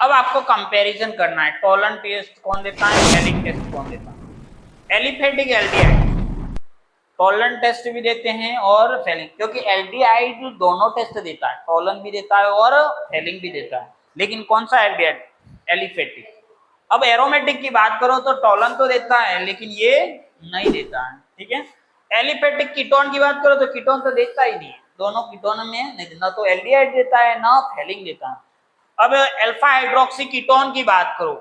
अब आपको कंपैरिजन करना है, टॉलन टेस्ट कौन देता है, फेलिक टेस्ट कौन देता है। एलिफेटिक एल्डिहाइड टॉलन टेस्ट भी देते हैं और फेलिक, क्योंकि एल्डिहाइड दोनों टेस्ट देता है, टॉलन भी देता है और फेलिक भी देता है, लेकिन कौन सा एल्डिहाइड, एलिफेटिक। अब एरोमेटिक की बात करो तो टॉलन तो देता है लेकिन ये नहीं देता है, ठीक है। एलिफेटिक कीटोन की बात करो तो कीटोन तो देता ही नहीं है, दोनों कीटोन में नहीं, ना तो एल्डिहाइड देता है ना फेलिक देता है। अब अल्फा हाइड्रोक्सी कीटोन की बात करो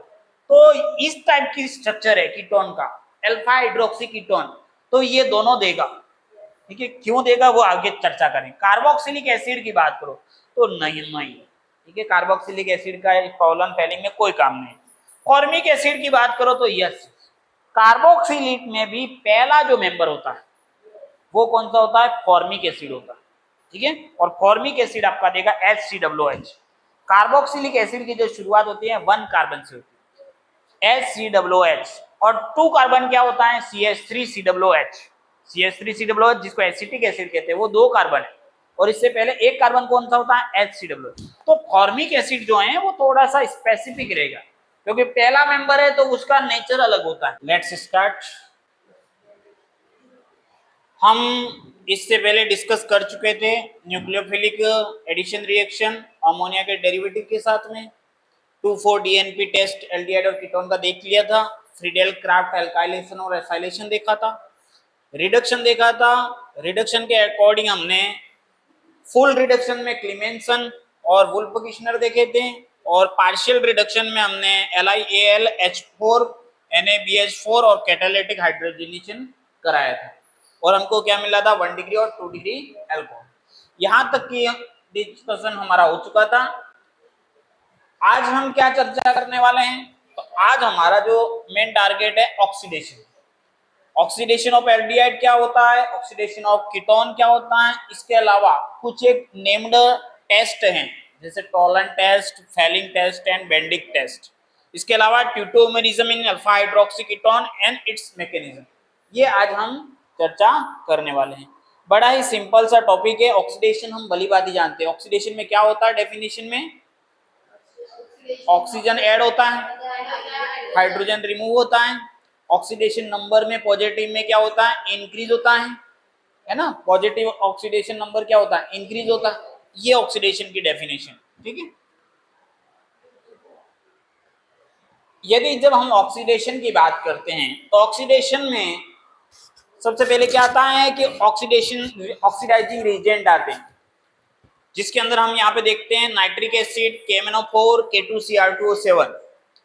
तो इस टाइप की स्ट्रक्चर है कीटोन का, अल्फा हाइड्रोक्सी कीटोन, तो ये दोनों देगा, ठीक है। क्यों देगा वो आगे चर्चा करें। कार्बोक्सिलिक एसिड की बात करो तो नहीं, ठीक है, कार्बोक्सिलिक एसिड का टॉलन फेलिक में कोई काम नहीं। फॉर्मिक एसिड की बात करो तो यस, कार्बोक्सिलिक में भी पहला जो मेंबर होता है वो कौन सा होता है, फॉर्मिक एसिड होता है, ठीक है। और फॉर्मिक एसिड आपका देगा HCOOH। कार्बोक्सिलिक एसिड की जो शुरुआत होती है 1 कार्बन से होती है, HCOOH, और 2 कार्बन क्या होता है, CH3COOH। CH3COOH जिसको एसिटिक एसिड कहते हैं वो 2 कार्बन है, और इससे पहले 1 कार्बन कौन सा होता है, HCOOH। तो फॉर्मिक एसिड जो है वो थोड़ा सा स्पेसिफिक रहेगा, क्योंकि पहला मेंबर है तो उसका नेचर अलग होता है। Let's start. हम इससे पहले डिस्कस कर चुके थे न्यूक्लियोफिलिक एडिशन रिएक्शन अमोनिया के डेरिवेटिव के साथ में, 2,4-DNP टेस्ट एल्डिहाइड और कीटोन का देख लिया था, फ्रीडेल क्राफ्ट एल्काइलेशन और एसाइलेशन देखा था, रिडक्शन देखा था। रिडक्शन के अकॉर्डिंग हमने फुल रिडक्शन में क्लीमेंसन और वुल्फ-किशनर देखे थे, और पार्शियल रिडक्शन में हमने LiAlH4 NaBH4 और कैटालिटिक हाइड्रोजनेशन कराया था, और हमको क्या मिला था, 1 डिग्री और 2 डिग्री अल्कोहल। यहाँ तक की डिस्कशन हमारा हो चुका था। आज हम क्या चर्चा करने वाले हैं, तो आज हमारा जो मेन टारगेट है ऑक्सीडेशन। ऑक्सीडेशन ऑफ एल्डिहाइड क्या होता है, ऑक्सीडेशन ऑफ कीटोन क्या होता है, इसके अलावा कुछ एक नेम्ड टेस्ट हैं जैसे Tollens test, Fehling test and Benedict test. इसके अलावा tautomerism in alpha hydroxy ketone and its mechanism, ये आज हम चर्चा करने वाले हैं। बड़ा ही सिंपल सा टॉपिक है। ऑक्सीडेशन हम भली बात ही जानते हैं। ऑक्सीडेशन में क्या होता है, डेफिनेशन में ऑक्सीजन ऐड होता है, हाइड्रोजन रिमूव होता है। ऑक्सीडेशन नंबर में पॉजिटिव में क्या होता है, इंक्रीज होता है ना, पॉजिटिव ऑक्सीडेशन नंबर क्या होता है, इंक्रीज होता है। ये ऑक्सीडेशन की डेफिनेशन, ठीक है। यदि जब हम ऑक्सीडेशन की बात करते हैं तो ऑक्सीडेशन में सबसे पहले क्या आता है कि ऑक्सीडेशन ऑक्सीडाइजिंग रिएजेंट आते हैं, जिसके अंदर हम यहाँ पे देखते हैं nitric acid, KMnO4, K2Cr2O7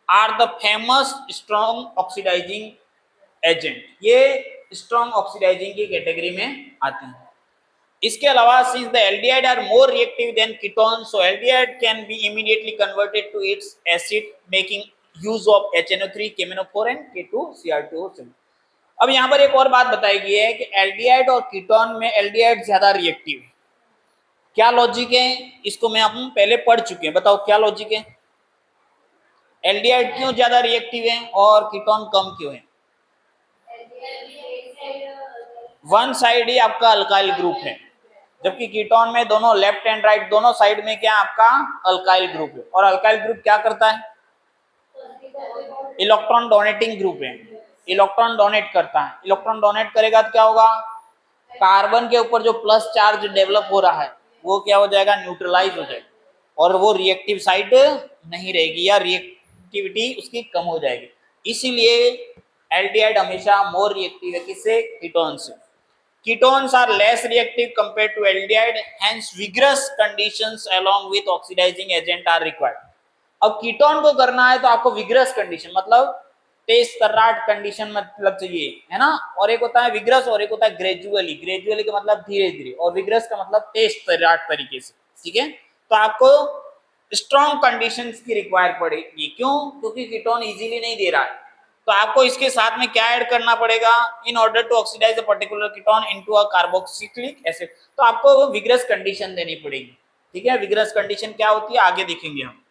are the famous strong oxidizing agent. ये स्ट्रॉन्ग ऑक्सीडाइजिंग की कैटेगरी में आते हैं। इसके अलावा since the aldehyde are more reactive than ketone, so aldehyde can be immediately converted to its acid making use of HNO3, KMnO4 and K2Cr2O7। अब यहाँ पर एक और बात बताई गई है कि एल्डिहाइड और कीटोन में एल्डिहाइड ज्यादा रिएक्टिव है। क्या लॉजिक है, इसको मैं हम पहले पढ़ चुके हैं, बताओ क्या लॉजिक है, एल्डिहाइड क्यों ज्यादा रिएक्टिव है और कीटोन कम क्यों है। वन साइड ही आपका अल्काइल ग्रुप है, जबकि कीटोन में दोनों लेफ्ट एंड राइट दोनों साइड में क्या आपका अल्काइल ग्रुप है। और अल्काइल ग्रुप क्या करता है, इलेक्ट्रॉन डोनेटिंग ग्रुप है, इलेक्ट्रॉन डोनेट करता है। इलेक्ट्रॉन डोनेट करेगा तो क्या होगा, कार्बन के ऊपर जो प्लस चार्ज डेवलप हो रहा है वो क्या हो जाएगा, न्यूट्रलाइज हो जाएगा, और वो रिएक्टिव साइड नहीं रहेगी या रिएक्टिविटी उसकी कम हो जाएगी। इसीलिए एल्डिहाइड हमेशा मोर रिएक्टिव है किससे, कीटोन से। Ketones are less reactive compared to aldehyde, hence vigorous conditions along with oxidizing agent are required. अब कीटोन को करना है तो आपको विग्रस कंडीशन मतलब तेज तर्राट कंडीशन मतलब चाहिए, है ना। और एक होता है विग्रस और एक होता है ग्रेजुअली। ग्रेजुअली का मतलब धीरे धीरे, और विग्रस का मतलब तेज तर्राट तरीके से, ठीक है। तो आपको स्ट्रॉन्ग कंडीशंस की रिक्वायर पड़ेगी, क्यों, क्योंकि कीटोन इजीली नहीं दे रहा है। तो आपको इसके साथ में क्या ऐड करना पड़ेगा, in order to oxidize a particular ketone into a carboxylic acid, तो आपको विग्रस कंडीशन देनी पड़ेगी, ठीक है। विग्रस कंडीशन क्या होती है आगे देखेंगे हम।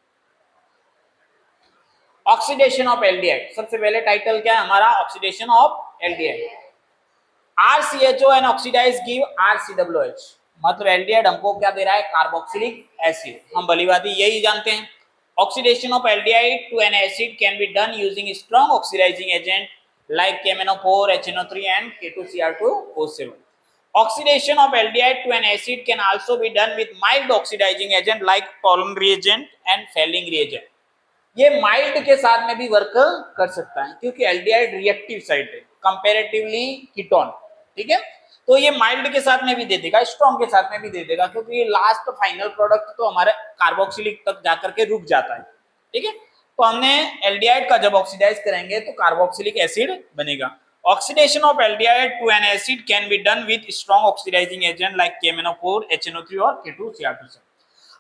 ऑक्सीडेशन ऑफ एल्डिहाइड, सबसे पहले टाइटल क्या है हमारा, oxidation of aldehyde. RCHO and oxidize give RCOOH, मतलब एल्डिहाइड हमको क्या दे रहा है, कार्बोक्सिलिक एसिड। हम भली बात यही जानते हैं। Oxidation of aldehyde to an acid can be done using strong oxidizing agent like KMnO4, HNO3 and K2Cr2O7. Oxidation of aldehyde to an acid can also be done with mild oxidizing agent like Tollens reagent and Fehling reagent. ये mild के साथ में भी work कर सकता है क्योंकि aldehyde reactive site है कंपैरेटिवली कीटोन, ठीक है। तो ये माइल्ड के साथ में भी दे देगा, स्ट्रॉन्ग के साथ में भी दे देगा, क्योंकि ये लास्ट फाइनल प्रोडक्ट तो हमारे कार्बोक्सिलिक तक जाकर के रुक जाता है, ठीक है। तो हमने एल्डिहाइड का जब ऑक्सीडाइज करेंगे तो कार्बोक्सिलिक एसिड बनेगा। Oxidation of aldehyde to an acid can be done with strong oxidizing agent like KMnO4, HNO3 और K2Cr2.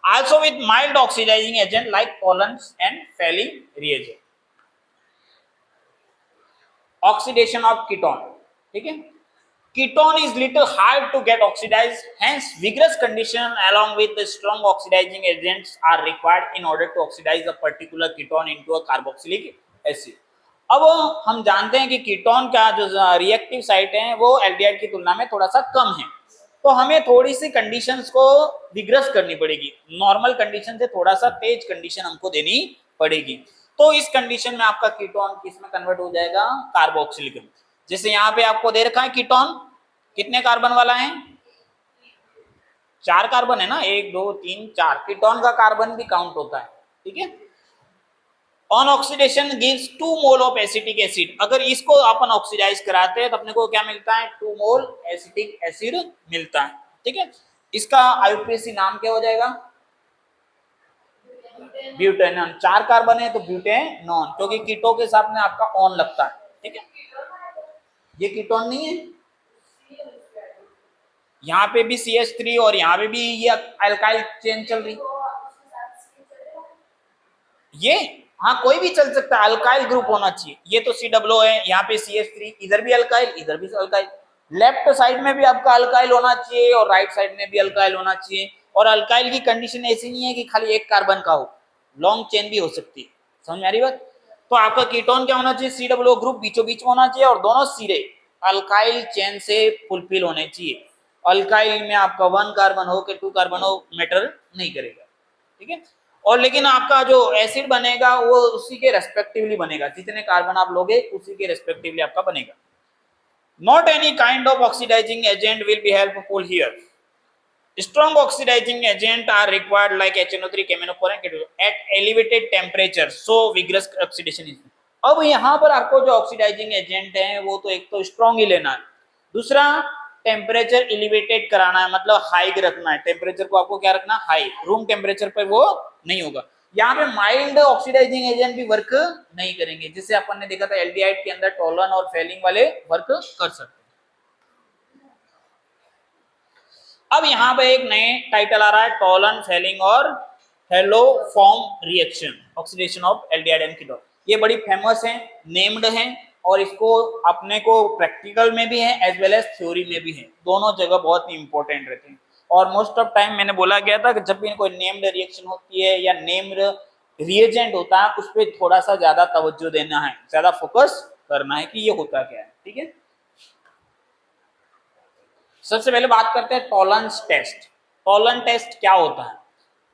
Also with mild oxidizing agent like Tollens and Fehling reagent. Oxidation of ketone, ठीक है। Ketone is little hard to get oxidized, hence vigorous condition along with the strong oxidizing agents are required in order to oxidize a particular ketone into a carboxylic acid. अब हम जानते हैं कि ketone का जो reactive site है वो aldehyde की तुलना में थोड़ा सा कम है, तो हमें थोड़ी सी कंडीशंस को विग्रस करनी पड़ेगी, नॉर्मल कंडीशन से थोड़ा सा तेज कंडीशन हमको देनी पड़ेगी। तो इस कंडीशन में आपका कीटोन किस में कन्वर्ट हो जाएगा, कार्बोक्सिलिक में। जैसे यहाँ पे आपको दे रखा है कीटोन कितने कार्बन वाला है, 4 कार्बन है ना, 1 2 3 4। कीटोन का कार्बन भी काउंट होता है, ठीक है। On oxidation gives 2 mole of acetic acid. अगर इसको अपन ऑक्सीडाइज कराते हैं तो अपने को क्या मिलता है, 2 मोल एसिटिक एसिड मिलता है, ठीक है। इसका आईयूपीएसी नाम क्या हो जाएगा, ब्यूटेनॉन। 4 कार्बन है तो ब्यूटेनॉन, क्योंकि कीटो के साथ में आपका ऑन लगता है, ठीक है। ये कीटोन नहीं है, यहाँ पे भी CH3 और यहाँ पे भी ये अल्काइल चेन चल रही, ये हाँ कोई भी चल सकता है, अल्काइल ग्रुप होना चाहिए। ये तो COO है, यहाँ पे CH3, इधर भी अल्काइल इधर भी अल्काइल, लेफ्ट साइड में भी आपका अल्काइल होना चाहिए और राइट साइड में भी अल्काइल होना चाहिए। और अल्काइल की कंडीशन ऐसी नहीं है कि खाली एक कार्बन का हो, लॉन्ग चेन भी हो सकती है, समझ में आ रही बात। तो आपका कीटोन क्या होना चाहिए, COO ग्रुप बीचों बीच में होना चाहिए और दोनों सिरे अल्काइल चेन से फुलफिल होने चाहिए। अल्काइल में आपका 1 कार्बन हो कि 2 कार्बन हो मैटर नहीं करेगा, ठीक है। और लेकिन आपका जो एसिड बनेगा वो उसी के रेस्पेक्टिवली बनेगा, जितने कार्बन आप लोगे उसी के रेस्पेक्टिवली आपका बनेगा। Not any kind of oxidizing agent will be helpful here. Strong oxidizing agent are required like HNO3, KMnO4 at elevated temperature, so vigorous oxidation is. अब यहाँ पर आपको जो ऑक्सीडाइजिंग एजेंट है वो तो एक तो स्ट्रॉन्ग ही लेना है, दूसरा टेम्परेचर एलिवेटेड कराना है, मतलब हाई रखना है। टेम्परेचर को आपको क्या रखना, हाई, रूम टेम्परेचर पर वो नहीं होगा। यहाँ पे माइल्ड ऑक्सीडाइजिंग एजेंट भी वर्क नहीं करेंगे, जिससे अपन ने देखा था एल्डिहाइड के अंदर टोलन और फेलिंग वाले वर्क कर सकते हैं। अब यहाँ पे एक नए टाइटल आ रहा है, टोलन, फेलिंग और haloform reaction, oxidation of aldehyde and ketone. ये बड़ी फेमस है, नेम्ड है और इसको अपने को प्रैक्टिकल में भी है एज वेल एज थ्योरी में भी है, दोनों जगह बहुत ही इंपॉर्टेंट रहते हैं। और मोस्ट ऑफ टाइम मैंने बोला गया था कि जब भी कोई नेम्ड रिएक्शन होती है या नेम्ड रिएजेंट होता है उस पर थोड़ा सा ज्यादा तवज्जो देना है, ज्यादा फोकस करना है कि ये होता क्या है, ठीक है। सबसे पहले बात करते हैं टॉलरेंस टेस्ट। टॉलरेंस टेस्ट क्या होता है,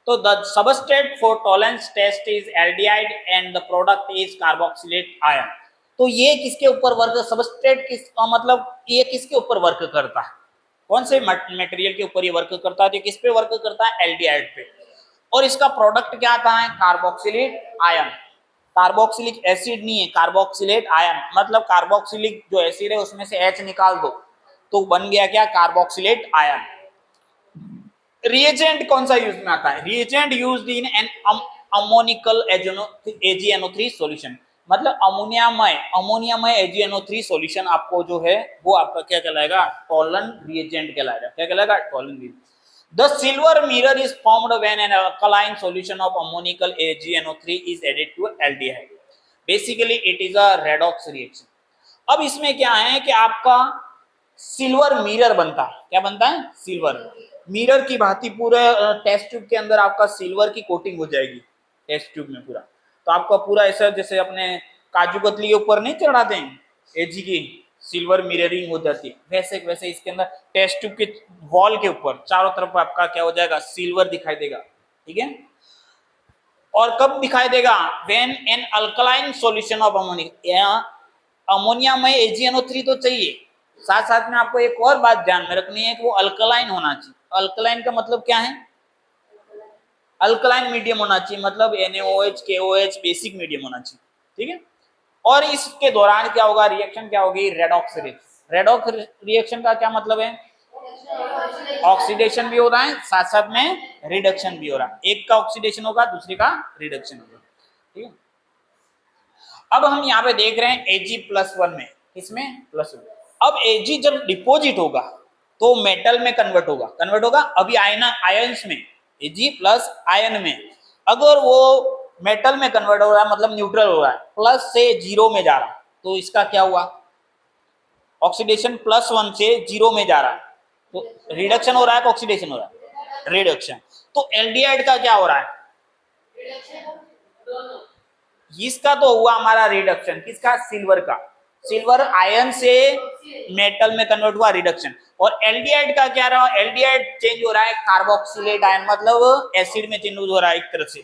तो the substrate for Tollens test is aldehyde and the product is carboxylate ion. तो ये किसके ऊपर वर्क, सबस्ट्रेट किस मतलब ये किसके ऊपर वर्क करता है, कौन से मटेरियल के ऊपर ये वर्क करता है, तो किस पे वर्क करता है, एल्डिहाइड पे। और इसका प्रोडक्ट क्या आता है, कार्बोक्सिलेट आयन। कार्बोक्सिलिक एसिड नहीं है, कार्बोक्सिलेट आयन, मतलब कार्बोक्सिलिक जो एसिड है उसमें से H निकाल दो तो बन गया क्या, कार्बोक्सिलेट आयन। रिएजेंट कौन सा यूज में आता है, reagent used in an ammoniacal AgNO3 solution, मतलब अमोनियामय AgNO3 सॉल्यूशन आपको जो है वो आपका क्या कहलाएगा, टॉलरेंस रिएजेंट कहलाएगा। क्या कहलाएगा, tolerance reagent. The silver mirror is formed when an alkaline solution of ammonical AgNO3 is added to aldehyde. Basically it is a redox reaction. अब इसमें क्या है कि आपका सिल्वर मिरर बनता है, क्या बनता है, सिल्वर मिरर की भांति पूरे टेस्ट ट्यूब के अंदर आपका सिल्वर की कोटिंग हो जाएगी टेस्ट ट्यूब में पूरा। तो आपका पूरा ऐसा जैसे अपने काजू कतली के ऊपर नहीं चढ़ाते हैं एजी की, सिल्वर मिररिंग हो जाती है, वैसे वैसे इसके अंदर टेस्ट ट्यूब के वॉल के ऊपर चारों तरफ आपका क्या हो जाएगा, सिल्वर दिखाई देगा, ठीक है। और कब दिखाई देगा, when an alkaline solution of ammonia, ammonia में AgNO3 तो चाहिए, साथ साथ में आपको एक और बात ध्यान में रखनी है कि वो अल्कलाइन होना चाहिए। अल्कलाइन का मतलब क्या है, अल्कलाइन मीडियम होना चाहिए, मतलब NaOH KOH बेसिक मीडियम होना चाहिए, ठीक है। और इसके दौरान क्या होगा, रिएक्शन क्या होगी, रेडॉक्स रिएक्शन। रेडॉक्स रिएक्शन का क्या मतलब है, ऑक्सीडेशन भी हो रहा है, साथ साथ में रिडक्शन भी हो रहा है, एक का ऑक्सीडेशन होगा दूसरे का रिडक्शन होगा, ठीक है। अब हम यहाँ पे देख रहे हैं Ag+1 में, इसमें +1, अब Ag जब डिपोजिट होगा तो मेटल में कन्वर्ट होगा अभी आयंस में, Ag प्लस आयन में, अगर वो मेटल में कन्वर्ट हो रहा है मतलब न्यूट्रल हो रहा है, प्लस से 0 में जा रहा है, तो इसका क्या हुआ, ऑक्सीडेशन +1 से 0 में जा रहा है, तो रिडक्शन हो रहा है, ऑक्सीडेशन हो रहा है, रिडक्शन। तो एल्डिहाइड का क्या हो रहा है, इसका तो हुआ हमारा रिडक्शन, किसका, सिल्वर का, सिल्वर आयन से मेटल में कन्वर्ट हुआ, रिडक्शन। और एल्डिहाइड का क्या रहा, एल्डिहाइड चेंज हो रहा है कार्बोक्सिलेट आयन, मतलब एसिड में चेंज हो रहा है एक तरह से,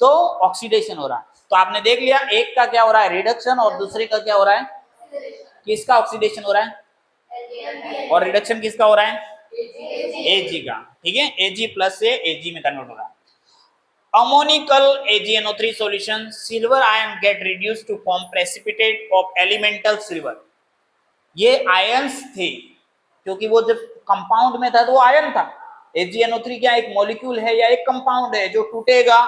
तो ऑक्सीडेशन हो रहा है। तो आपने देख लिया एक का क्या हो रहा है, रिडक्शन, और दूसरे का क्या हो रहा है, किसका ऑक्सीडेशन हो रहा है, और रिडक्शन किसका हो रहा है, Ag का, ठीक है, Ag प्लस से Ag में कन्वर्ट हो रहा है। Ammonical AgNO3 solution, silver ion get reduced to form precipitate of elemental silver। ये आयंस थे, क्योंकि वो जब कंपाउंड में था तो वो आयन था। AgNO3 क्या एक मॉलिक्यूल है या एक कंपाउंड है जो टूटेगा,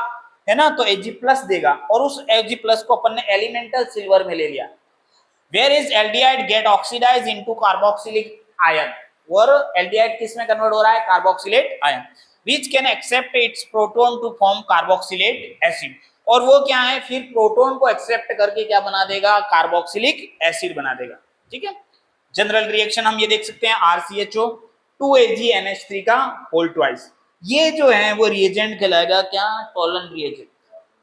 है ना, तो Ag+ देगा, और उस Ag+ को अपन ने एलिमेंटल सिल्वर में ले लिया। Where is aldehyde get oxidized into carboxylic ion, और एल्डिहाइड किस में कन्वर्ट हो रहा है, carboxylate ion, which can accept its proton to form carboxylate acid। और वो क्या है, फिर प्रोटॉन को एक्सेप्ट करके क्या बना देगा, कार्बोक्सिलिक एसिड बना देगा, ठीक है। जनरल रिएक्शन हम ये देख सकते हैं, RCHO 2AgNH3 का होल ट्वाइस, ये जो है वो रिएजेंट कहलाएगा क्या, टॉलन रिएजेंट।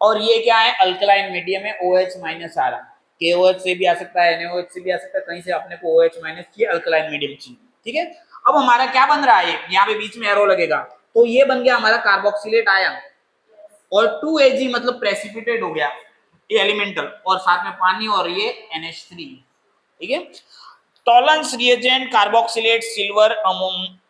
और ये क्या है, अल्कलाइन मीडियम में OH- आ रहा है, KOH से भी आ सकता है, NaOH से भी आ सकता है, कहीं से अपने को OH- चाहिए, अल्कलाइन मीडियम चाहिए, ठीक है। अब हमारा क्या बन रहा है, यहाँ पे बीच में एरो लगेगा, तो ये बन गया हमारा कार्बोक्सिलेट आयन, और 2Ag मतलब प्रेसिपिटेट हो गया, ये एलिमेंटल, और साथ में पानी, और ये NH3, ठीक है। Tollens reagent carboxylate silver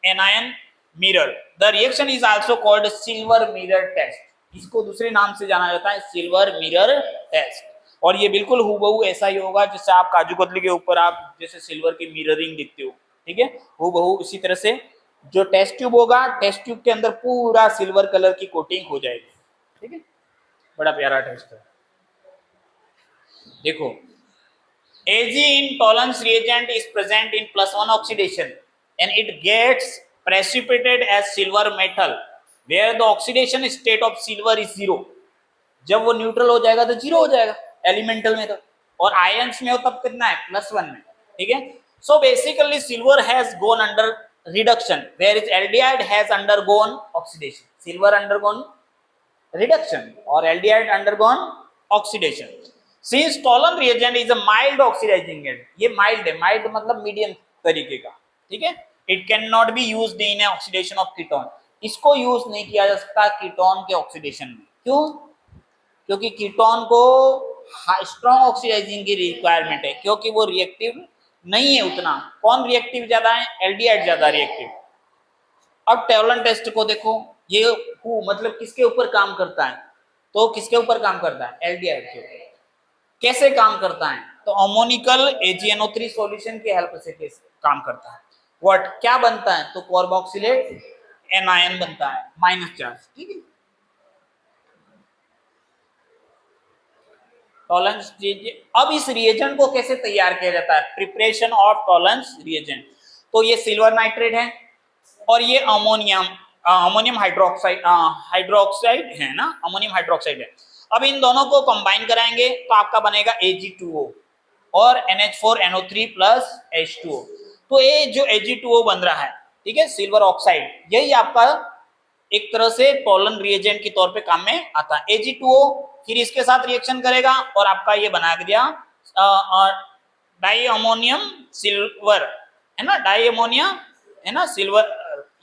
anion mirror, the reaction is also called silver mirror test, इसको दूसरे नाम से जाना जाता है सिल्वर मिरर टेस्ट। और ये बिल्कुल हूबहू ऐसा ही होगा जैसे आप काजू कतली के ऊपर आप जैसे सिल्वर की मिररिंग दिखते हो, ठीक है, हूबहू इसी तरह से जो टेस्ट ट्यूब होगा, टेस्ट ट्यूब के अंदर पूरा सिल्वर कलर की कोटिंग हो जाएगी, ठीक है, बड़ा प्यारा टेस्ट है। देखो Ag in tolerance reagent is present in +1 oxidation and it gets precipitated as silver metal where the oxidation state of silver is 0। जब वो न्यूट्रल हो जाएगा तो 0 हो जाएगा एलिमेंटल में, तो और आयंस में हो तब कितना है, +1 में, ठीक है। So basically silver has gone under reduction where is aldehyde has undergone oxidation, silver undergone reduction और aldehyde undergone oxidation. Since Tollens reagent is a mild oxidising agent, ये माइल्ड है, माइल्ड मतलब मीडियम तरीके का, ठीक है। It can not be used in oxidation of ketone, इसको use नहीं किया जा सकता कीटोन के ऑक्सीडेशन में, क्यों, क्योंकि कीटोन को स्ट्रॉन्ग ऑक्सीडाइजिंग की रिक्वायरमेंट है, क्योंकि वो रिएक्टिव नहीं है उतना। कौन रिएक्टिव ज्यादा है, एल्डिहाइड ज्यादा रिएक्टिव। अब टॉलन टेस्ट को देखो, ये मतलब किसके ऊपर काम करता है, तो किसके ऊपर काम करता है, एल्डिहाइड के ऊपर। कैसे काम करता है, तो अमोनिकल AgNO3 सॉल्यूशन की हेल्प से काम करता है। व्हाट क्या बनता है, तो कार्बोक्सिलेट एनायन बनता है, माइनस चार्ज, ठीक है। टॉलरेंस अब इस रिएजेंट को कैसे तैयार किया जाता है, प्रिपरेशन ऑफ टॉलरेंस रिएजेंट। तो ये सिल्वर नाइट्रेट है और ये अमोनियम हाइड्रोक्साइड है ना, अमोनियम हाइड्रोक्साइड है। अब इन दोनों को कंबाइन कराएंगे तो आपका बनेगा Ag2O और NH4NO3 प्लस H2O। तो ये जो Ag2O बन रहा है, ठीक है, सिल्वर ऑक्साइड, यही आपका एक तरह से टॉलन रिएजेंट के तौर पे काम में आता है। Ag2O फिर इसके साथ रिएक्शन करेगा और आपका ये बना दिया डाई अमोनियम सिल्वर, है ना, डाई अमोनिया, है ना, सिल्वर,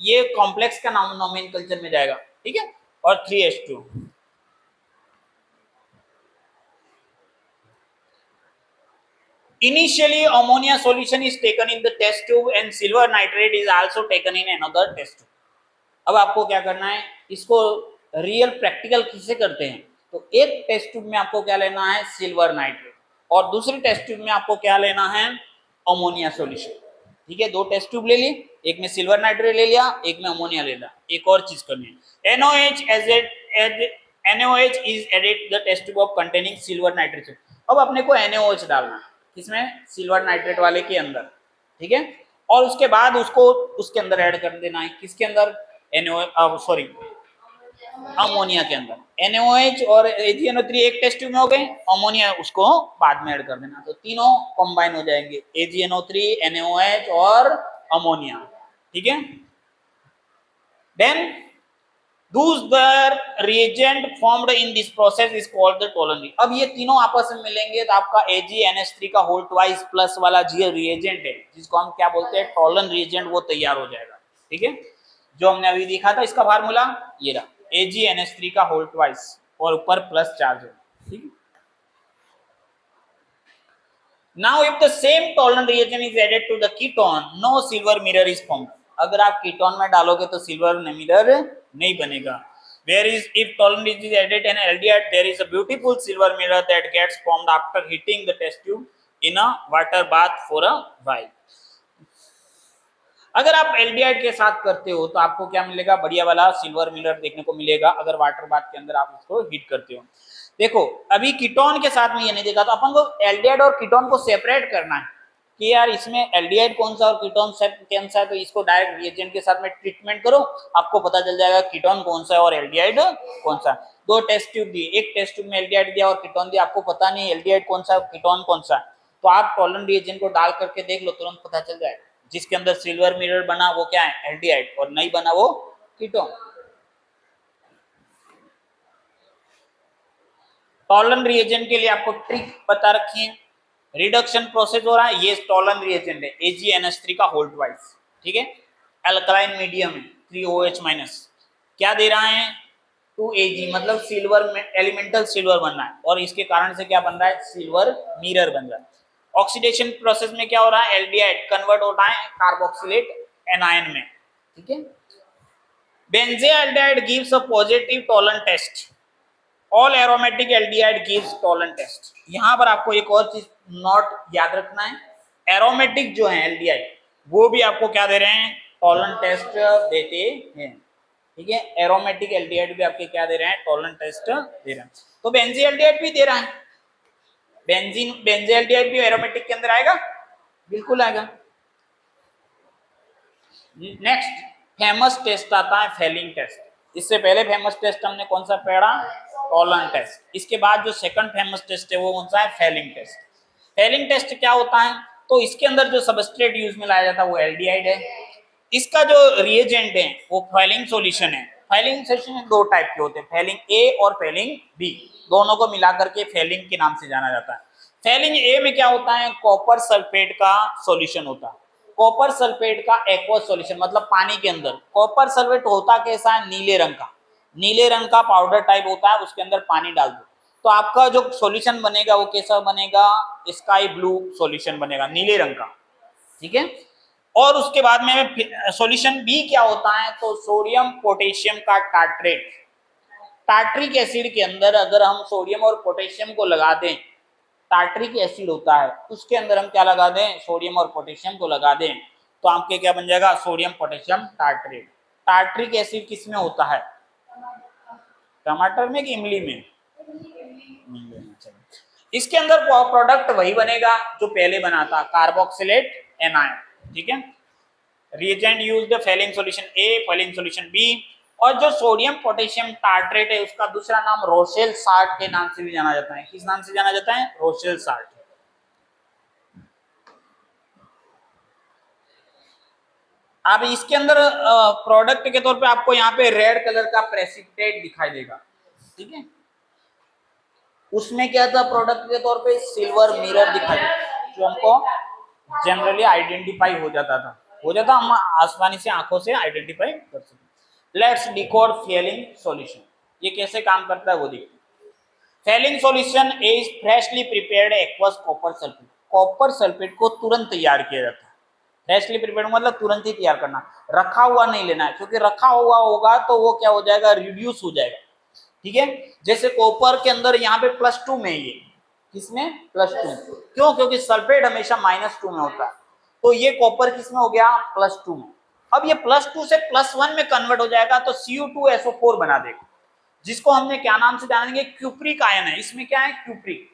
ये कॉम्प्लेक्स का नाम नोमेनकल्चर में जाएगा, ठीक है, और 3H2। Initially, ammonia solution is taken in the test tube and silver nitrate is also taken in another test tube. अब आपको क्या करना है, इसको रियल प्रैक्टिकल किसे करते हैं, तो एक टेस्ट ट्यूब में आपको क्या लेना है, सिल्वर नाइट्रेट, और दूसरी टेस्ट ट्यूब में आपको क्या लेना है, अमोनिया सॉल्यूशन। ठीक है, दो टेस्ट ट्यूब ले लिए, एक में सिल्वर नाइट्रेट ले लिया, एक में अमोनिया ले लिया। एक और चीज करनी है, NaOH is added to the test tube of containing silver nitrate। अब अपने को NaOH डालना है, किसमें, सिल्वर नाइट्रेट वाले के अंदर। ठीक है, और उसके बाद उसको उसके अंदर ऐड कर देना है, किसके अंदर, अमोनिया के अंदर। NaOH और AgNO3 एक टेस्ट ट्यूब में हो गए, अमोनिया उसको बाद में ऐड कर देना, तो तीनों कंबाइन हो जाएंगे, AgNO3, NaOH और अमोनिया। ठीक है, then the reagent formed in this process is called the toluene। अब ये तीनों आपस में मिलेंगे तो आपका AgNH3 का होल ट्वाइस प्लस वाला जो रिएजेंट है, जिसको हम क्या बोलते हैं, टोलन रिएजेंट, वो तैयार हो जाएगा। ठीक है, जो हमने अभी देखा था इसका फार्मूला ये रहा, AgNH3 का होल ट्वाइस और ऊपर प्लस चार्ज है। ठीक है, now if the same toluene reagent is added to the ketone, no silver mirror is formed। अगर आप कीटोन में डालोगे तो सिल्वर मिरर नहीं बनेगा। Whereas if toluene is added in aldehyde, there is a beautiful silver mirror that gets formed after heating the test tube in a water bath for a while। अगर आप aldehyde के साथ करते हो तो आपको क्या मिलेगा, बढ़िया वाला सिल्वर मिरर देखने को मिलेगा, अगर वाटर बाथ के अंदर आप उसको हीट करते हो। देखो अभी कीटोन के साथ में ये नहीं देखा, तो अपन को एल्डिहाइड और कीटोन को सेपरेट करना है कि यार इसमें एल्डिहाइड कौन सा और कीटोन कौन सा है, तो इसको डायरेक्ट रिएजेंट के साथ में ट्रीटमेंट करो, आपको पता चल जाएगा कीटोन कौन सा है और एल्डिहाइड कौन सा। दो टेस्ट ट्यूब दिए, एक टेस्ट ट्यूब में एल्डिहाइड दिया और कीटोन दिया, आपको पता नहीं एल्डिहाइड कौन सा कीटोन कौन सा है, तो आप टोलन रिएजेंट को डाल करके देख लो, तुरंत पता चल जाएगा। जिसके अंदर सिल्वर मिरर बना वो क्या है, एल्डिहाइड, और नहीं बना वो कीटोन। टोलन रिएजेंट के लिए आपको ट्रिक बता रखी है, रिडक्शन प्रोसेस हो रहा है, ये टोलन रिएजेंट है AgNH3 का होल ट्वाइस। ठीक है, अल्कलाइन मीडियम है 3OH-, क्या दे रहा है, 2Ag, मतलब सिल्वर में एलिमेंटल सिल्वर बन रहा है, और इसके कारण से क्या बन रहा है, सिल्वर मिरर बन रहा है। ऑक्सीडेशन प्रोसेस में क्या हो रहा है, एल्डिहाइड कन्वर्ट होता है कार्बोक्सिलेट एनायन में। ठीक है, benzaldehyde gives a positive Tollens test, all aromatic aldehyde gives Tollens test. यहां पर आपको एक और चीज नोट याद रखना है, एरोमेटिक जो है एल्डिहाइड वो भी आपको क्या दे रहे हैं, टोलन टेस्ट देते हैं। ठीक है, एरोमेटिक एल्डिहाइड भी आपके क्या दे रहे हैं, टोलन टेस्ट दे रहे हैं। तो बेंजील्डिहाइड भी दे रहा है, बेंजील्डिहाइड भी एरोमेटिक के अंदर आएगा, बिल्कुल आएगा। नेक्स्ट फेमस टेस्ट आता है फेलिंग टेस्ट। इससे पहले फेमस टेस्ट हमने कौन सा पढ़ा, टोलन टेस्ट। इसके बाद जो सेकंड फेमस टेस्ट है वो कौन सा है, फेलिंग टेस्ट। फेलिंग टेस्ट क्या होता है, तो इसके अंदर जो सबस्ट्रेट यूज में लाया जाता है वो एल्डिहाइड है, इसका जो रिएजेंट है वो फेलिंग सॉल्यूशन है। फेलिंग सॉल्यूशन दो टाइप के होते हैं, फेलिंग ए और फेलिंग बी, दोनों को मिलाकर के फेलिंग के नाम से जाना जाता है। फेलिंग ए में क्या होता है, कॉपर सल्फेट का सॉल्यूशन होता है, कॉपर सल्फेट का एक्वस सॉल्यूशन, मतलब पानी के अंदर। कॉपर सल्फेट होता कैसा है, नीले रंग का, नीले रंग का पाउडर टाइप होता है, उसके अंदर पानी डाल दो तो आपका जो सॉल्यूशन बनेगा वो कैसा बनेगा, स्काई ब्लू सॉल्यूशन बनेगा, नीले रंग का। ठीक है, और उसके बाद में सॉल्यूशन बी क्या होता है, तो सोडियम पोटेशियम का टार्ट्रेट। टार्ट्रिक एसिड के अंदर अगर हम सोडियम और पोटेशियम को लगा दें, टार्ट्रिक एसिड होता है उसके अंदर हम क्या लगा दें, सोडियम और पोटेशियम को लगा दें, तो आपके क्या बन जाएगा, sodium potassium tartrate. Tartaric acid किस में होता है, टमाटर में कि इमली में, इसके अंदर प्रोडक्ट वही बनेगा जो पहले बना था, कार्बोक्सिलेट एनायन। ठीक है, reagent use the Fehling solution A, Fehling solution B, और जो सोडियम पोटेशियम टार्ट्रेट है उसका दूसरा नाम रोशेल साल्ट के नाम से भी जाना जाता है। किस नाम से जाना जाता है, रोशेल साल्ट। अब इसके अंदर प्रोडक्ट के तौर पे आपको यहाँ पे रेड कलर का प्रेसिपिटेट दिखाई देगा। ठीक है, उसमें क्या था, प्रोडक्ट के तौर पे सिल्वर मिरर दिखाई देता, जो हमको जनरली आइडेंटिफाई हो जाता, हम आसानी से आंखों से आइडेंटिफाई कर सकते। लेट्स डिकोड फेलिंग सॉल्यूशन, ये कैसे काम करता है वो देखिए। Fehling solution is freshly prepared aqueous copper sulphate. Copper sulphate को तुरंत तैयार किया जाता है। फ्रेशली प्रिपेयर्ड मतलब तुरंत ही तैयार करना, रखा हुआ नहीं लेना है, क्योंकि रखा हुआ होगा तो वो क्या हो जाएगा, रिड्यूस हो जाएगा। ठीक है, जैसे कॉपर के अंदर यहाँ पे +2 में, ये किसमें +2, क्यों, क्योंकि सल्फेट हमेशा -2 में होता है, तो ये कॉपर किसमें हो गया, +2 में। अब ये +2 से +1 में कन्वर्ट हो जाएगा तो Cu2SO4 बना देगा, जिसको हमने क्या नाम से जानेंगे, क्यूप्रिक आयन है। इसमें क्या है, क्यूप्रिक।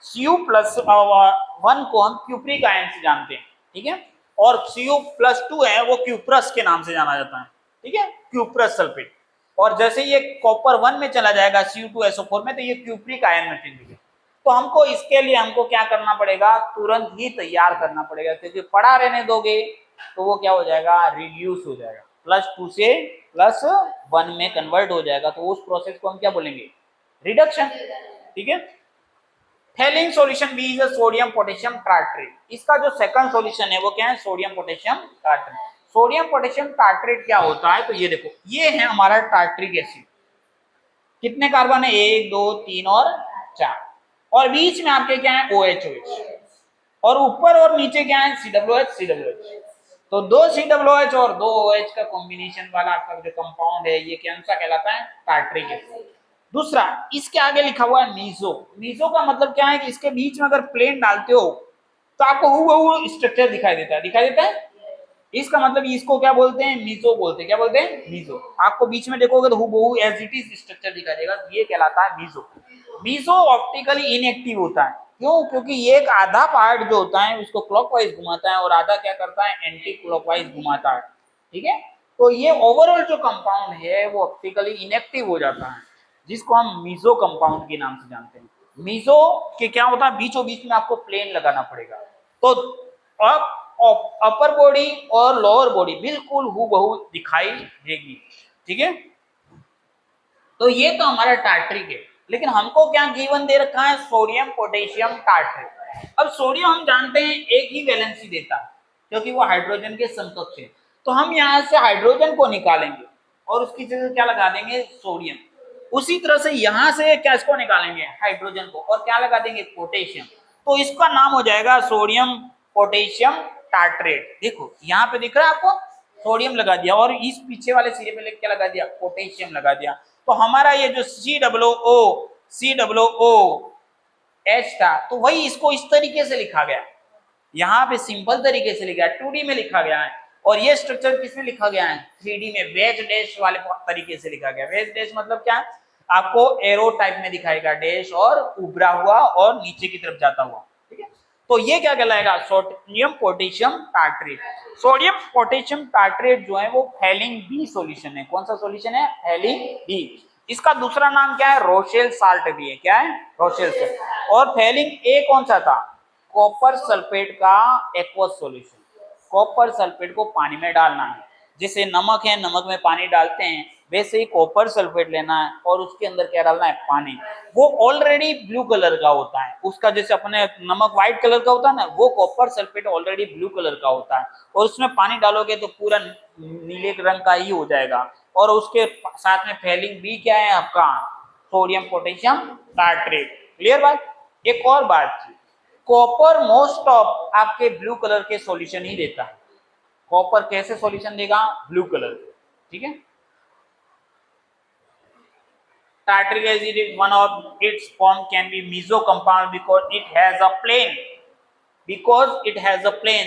Cu+1 को हम क्यूप्रिक आयन से जानते हैं। ठीक है, और Cu+2 है वो क्यूप्रस के नाम से जाना जाता है। ठीक है, क्यूप्रस सल्फेट। और जैसे ये कॉपर 1 में चला जाएगा Cu2SO4 में, तो ये क्यूप्रिक आयन में चेंज हो गया। तो हमको इसके लिए हमको क्या करना पड़ेगा, तुरंत ही तैयार करना पड़ेगा, क्योंकि पड़ा रहने दोगे तो वो क्या हो जाएगा, रिड्यूस हो जाएगा, +2 से +1 में कन्वर्ट हो जाएगा। तो उस प्रोसेस को हम क्या बोलेंगे, रिडक्शन। ठीक है, Fehling solution B is sodium potassium tartrate. इसका जो सेकंड सॉल्यूशन है वो क्या है, sodium potassium tartrate. Sodium potassium tartrate क्या होता है, तो ये देखो, ये है हमारा टार्ट्रिक एसिड। कितने कार्बन है, 1 2 3 और 4, और बीच में आपके क्या है, OH, और ऊपर और नीचे क्या है, COH। तो 2 COH और 2 OH का कॉम्बिनेशन वाला आपका जो कंपाउंड है, ये कौन सा कहलाता है, टार्ट्रिक एसिड। दूसरा, इसके आगे लिखा हुआ है मीजो। मीजो का मतलब क्या है कि इसके बीच में अगर प्लेन डालते हो तो आपको हूबहू स्ट्रक्चर दिखाई देता है, दिखाई देता है। इसका मतलब इसको क्या बोलते हैं, मीजो बोलते हैं। क्या बोलते हैं, मीजो। आपको बीच में देखोगे तो हूबहू एज इट इज स्ट्रक्चर दिखाई देगा, ये कहलाता है मीजो। मीजो ऑप्टिकली इनएक्टिव होता है, क्यों, क्योंकि ये एक आधा पार्ट जो होता है उसको क्लॉकवाइज घुमाता है और आधा क्या करता है, एंटी क्लॉकवाइज घुमाता है। ठीक है, तो ये ओवरऑल जो कंपाउंड है वो ऑप्टिकली इनएक्टिव हो जाता है, जिसको हम मीजो कंपाउंड के नाम से जानते हैं। मीजो के क्या होता है, बीचों बीच में आपको प्लेन लगाना पड़ेगा, तो अब अपर बॉडी और लोअर बॉडी बिल्कुल हूबहू दिखाई देगी। ठीक है, तो ये तो हमारा टार्ट्रिक है, लेकिन हमको क्या गिवन दे रखा है, सोडियम पोटेशियम टार्ट्रिक। अब सोडियम हम जानते हैं एक ही वैलेंसी देता है, क्योंकि वो हाइड्रोजन के समकक्ष है, तो हम यहाँ से हाइड्रोजन को निकालेंगे और उसकी जगह क्या लगा देंगे, सोडियम। उसी तरह से यहाँ से क्या इसको निकालेंगे, हाइड्रोजन को, और क्या लगा देंगे, पोटेशियम। तो इसका नाम हो जाएगा सोडियम पोटेशियम टार्ट्रेट। देखो यहाँ पे दिख रहा है आपको, सोडियम लगा दिया और इस पीछे वाले सिरे पे क्या लगा दिया, पोटेशियम लगा दिया। तो हमारा ये जो COOH था, तो वही इसको इस तरीके से लिखा गया, यहाँ पे सिंपल तरीके से लिखा है, 2D में लिखा गया है। और ये स्ट्रक्चर किसमें लिखा गया है, 3D में, वेज डैश वाले तरीके से लिखा गया। वेज डैश मतलब क्या है, आपको एरो टाइप में दिखाएगा, डैश और उभरा हुआ और नीचे की तरफ जाता हुआ। ठीक है, तो ये क्या कहलाएगा, sodium potassium tartrate. Sodium potassium tartrate जो है वो फैलिंग बी सॉल्यूशन है। कौन सा सॉल्यूशन है, फैलिंग बी। इसका दूसरा नाम क्या है, रोशेल साल्ट भी है। क्या है, रोशेल साल्ट। और फैलिंग ए कौन सा था, कॉपर सल्फेट का एक्वस सॉल्यूशन। कॉपर सल्फेट को पानी में डालना है, जैसे नमक है, नमक में पानी डालते हैं, वैसे ही कॉपर सल्फेट लेना है और उसके अंदर क्या डालना है, पानी। वो ऑलरेडी ब्लू कलर का होता है उसका, जैसे अपने नमक व्हाइट कलर का होता है ना, वो copper sulphate already blue colour का होता है, और उसमें पानी डालोगे तो पूरा नीले रंग का ही हो जाएगा। और उसके साथ में फैलिंग बी क्या है आपका, सोडियम पोटेशियम टार्ट्रेट। क्लियर बात। एक और बात, कॉपर मोस्ट ऑफ आपके ब्लू कलर के सॉल्यूशन ही देता है। कॉपर कैसे सॉल्यूशन देगा, ब्लू कलर। ठीक है, tartric acid is one of its form can be meso compound because it has a plane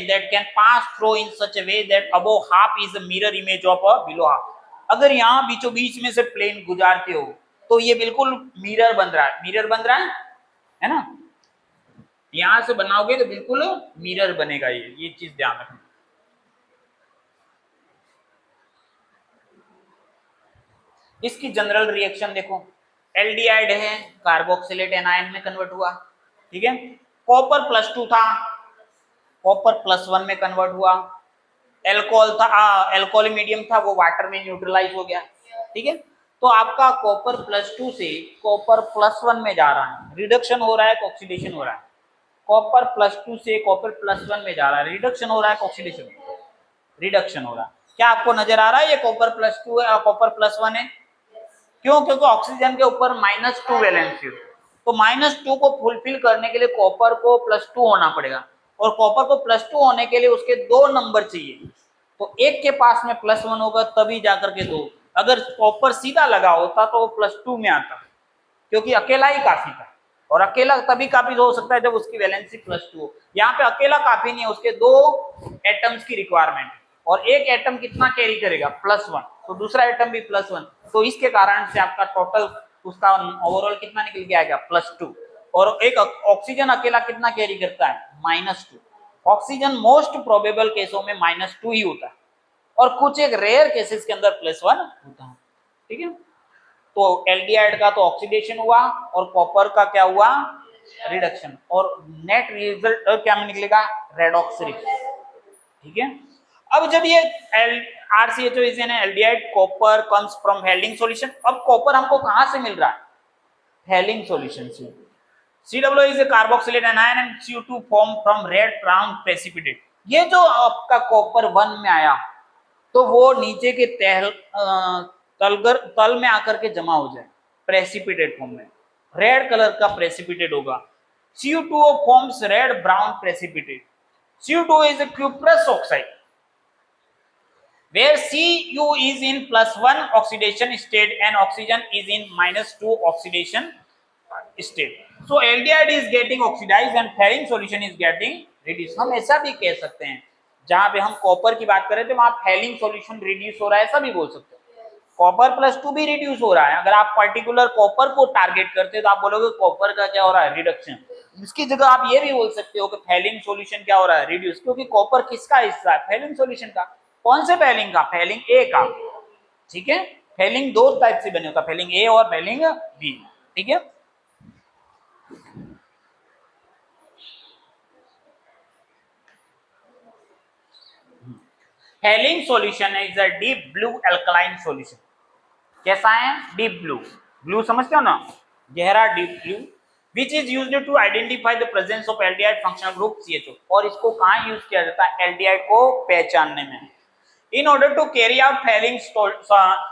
that can pass through in such a way that above half is a mirror image of a below half। अगर यहाँ बीचों बीच में से plane गुजारते हो तो ये बिल्कुल mirror बन रहा है, मिरर बन रहा है ना, यहां से बनाओगे तो बिल्कुल मिरर बनेगा। ये चीज ध्यान रखना। इसकी जनरल रिएक्शन देखो, एल्डिहाइड है, कार्बोक्सिलेट एनायन में कन्वर्ट हुआ। ठीक है, कॉपर +2 था, कॉपर +1 में कन्वर्ट हुआ। एल्कोहल था, एल्कोहल मीडियम था, वो वाटर में न्यूट्रलाइज हो गया। ठीक है, तो आपका कॉपर +2 से कॉपर +1 में जा रहा है, रिडक्शन हो रहा है, ऑक्सीडेशन हो रहा है। कॉपर +2 से कॉपर +1 में जा रहा है, रिडक्शन हो रहा है, ऑक्सीडेशन, रिडक्शन हो रहा है। क्या आपको नजर आ रहा है ये कॉपर +2 है, कॉपर +1 है? क्यों, क्योंकि ऑक्सीजन के ऊपर -2 वैलेंसी, तो -2 को फुलफिल करने के लिए कॉपर को +2 होना पड़ेगा। और कॉपर को +2 होने के लिए उसके 2 नंबर चाहिए, तो एक के पास में +1 होगा तभी जाकर के 2। अगर कॉपर सीधा लगा होता तो वो +2 में आता, क्योंकि अकेला ही काफी था, और अकेला तभी काफी हो सकता है जब उसकी वैलेंसी +2 हो। यहाँ पे अकेला काफी नहीं है, उसके 2 एटम्स की रिक्वायरमेंट है, और एक एटम कितना कैरी करेगा +1, तो दूसरा एटम भी +1, तो इसके कारण से आपका टोटल उसका ओवरऑल कितना निकल के आएगा +2। और एक ऑक्सीजन अकेला कितना कैरी करता है -2। ऑक्सीजन मोस्ट प्रोबेबल केसों में -2 ही होता है, और कुछ एक रेयर केसेस के अंदर +1 होता है। ठीक है, तो एल्डिहाइड का तो ऑक्सीडेशन हुआ और कॉपर का क्या हुआ रिडक्शन, और नेट रिजल्ट क्या में निकलेगा रेडॉक्स रिएक्शन। ठीक है, अब जब ये RCHO is an aldehyde copper comes from हेल्डिंग solution. अब कॉपर हमको कहां से मिल रहा है हेल्डिंग सॉल्यूशन से। COO is a carboxylate anion and CO2 formed from red brown precipitate। ये जो आपका कॉपर 1 में आया तो वो नीचे के तल में आकर के जमा हो जाए प्रेसिपिटेट फॉर्म में, रेड कलर का प्रेसिपिटेट होगा। CO2 forms red brown precipitate। CO2 is a cuprous oxide where Cu is in +1 oxidation state and oxygen is in -2 oxidation state। So aldehyde is getting oxidized and ferric solution is getting reduced। हम ऐसा भी कह सकते हैं, जहां पे हम copper की बात करें तो वहां फैलिंग सॉल्यूशन रिड्यूस हो रहा है, ऐसा भी बोल सकते हैं। कॉपर +2 भी रिड्यूस हो रहा है। अगर आप पर्टिकुलर कॉपर को टारगेट करते हैं तो आप बोलोगे कॉपर का क्या हो रहा है रिडक्शन। इसकी जगह आप ये भी बोल सकते हो कि फैलिंग सॉल्यूशन क्या हो रहा है रिड्यूस, क्योंकि कॉपर किसका हिस्सा है फैलिंग सॉल्यूशन का। कौन से फैलिंग का फैलिंग ए का। ठीक है, फैलिंग 2 टाइप से बने होता है, फैलिंग ए और फैलिंग बी। ठीक है, Fehling solution is a deep blue alkaline solution. कैसा है डीप ब्लू, ब्लू समझते हो ना, गहरा deep blue, which is used to identify the presence of aldehyde functional group CHO। और इसको कहां यूज किया जाता है एल्डिहाइड को पहचानने में। In order to carry out Fehling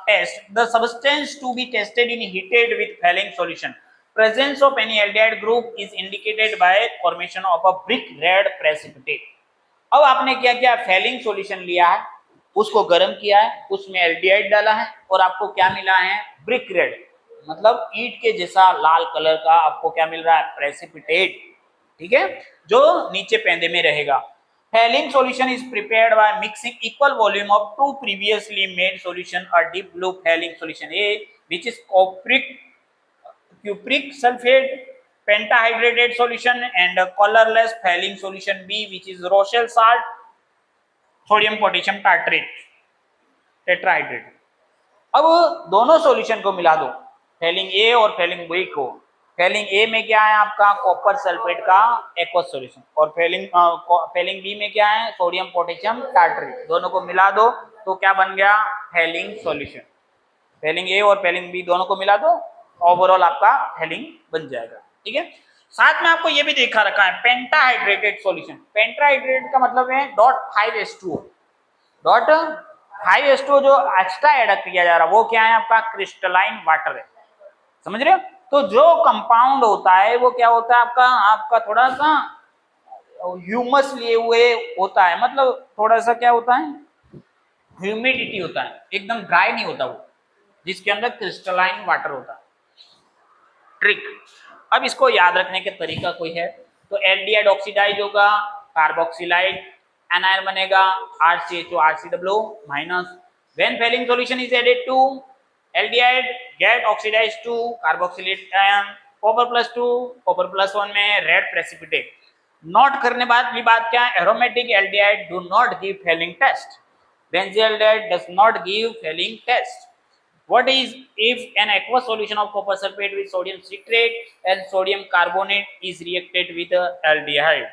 test, the substance to be tested in heated with Fehling solution. Presence of any aldehyde group is indicated by formation of a brick red precipitate। अब आपने क्या किया Fehling solution लिया है, उसको गर्म किया है, उसमें एल्डिहाइड डाला है और आपको क्या मिला है ब्रिक रेड, मतलब ईंट के जैसा लाल कलर का आपको क्या मिल रहा है प्रेसिपिटेट। ठीक है, जो नीचे पेंदे में रहेगा। Fehling solution is prepared by mixing equal volume of 2 previously made solution, a deep blue Fehling solution A, which is cupric sulfate pentahydrated solution, and a colorless Fehling solution B, which is Rochelle salt sodium potassium tartrate टेट्राहाइड्रेट। अब दोनों solution को मिला दो, Fehling A और Fehling B को। Fehling A में क्या है आपका कॉपर सल्फेट का एक्वस सॉल्यूशन, और Fehling B में क्या है सोडियम पोटेशियम टार्ट्रेट। दोनों को मिला दो तो क्या बन गया Fehling सॉल्यूशन। Fehling A और Fehling B दोनों को मिला दो, ओवरऑल आपका Fehling बन जाएगा। ठीक है, साथ में आपको ये भी देखा रखा है पेंटाहाइड्रेटेड सॉल्यूशन। पेंटाहाइड्रेट का मतलब है .5H2O। .5H2O जो एक्स्ट्रा ऐड किया जा रहा है वो क्या है आपका क्रिस्टलाइन वाटर है, समझ रहे हो। तो जो कंपाउंड होता है वो क्या होता है आपका थोड़ा सा ह्यूमस लिए हुए होता है, मतलब थोड़ा सा क्या होता है ह्यूमिडिटी होता है, एकदम ड्राई नहीं होता वो, जिसके अंदर क्रिस्टलाइन वाटर होता है। ट्रिक, अब इसको याद रखने के तरीका कोई है तो एल्डिहाइड ऑक्सीडाइज होगा, कार्बोक्सिलाइड एनायन बनेगा RCHO RCOO minus. When Fehling solution is added to aldehyde get oxidized to carboxylate ion, copper +2 copper +1 में red precipitate। नोट करने वाली बात क्या है, aromatic aldehyde do not give Fehling test, benzaldehyde does not give Fehling test। What is if an aqueous solution of copper sulfate with sodium citrate and sodium carbonate is reacted with aldehyde।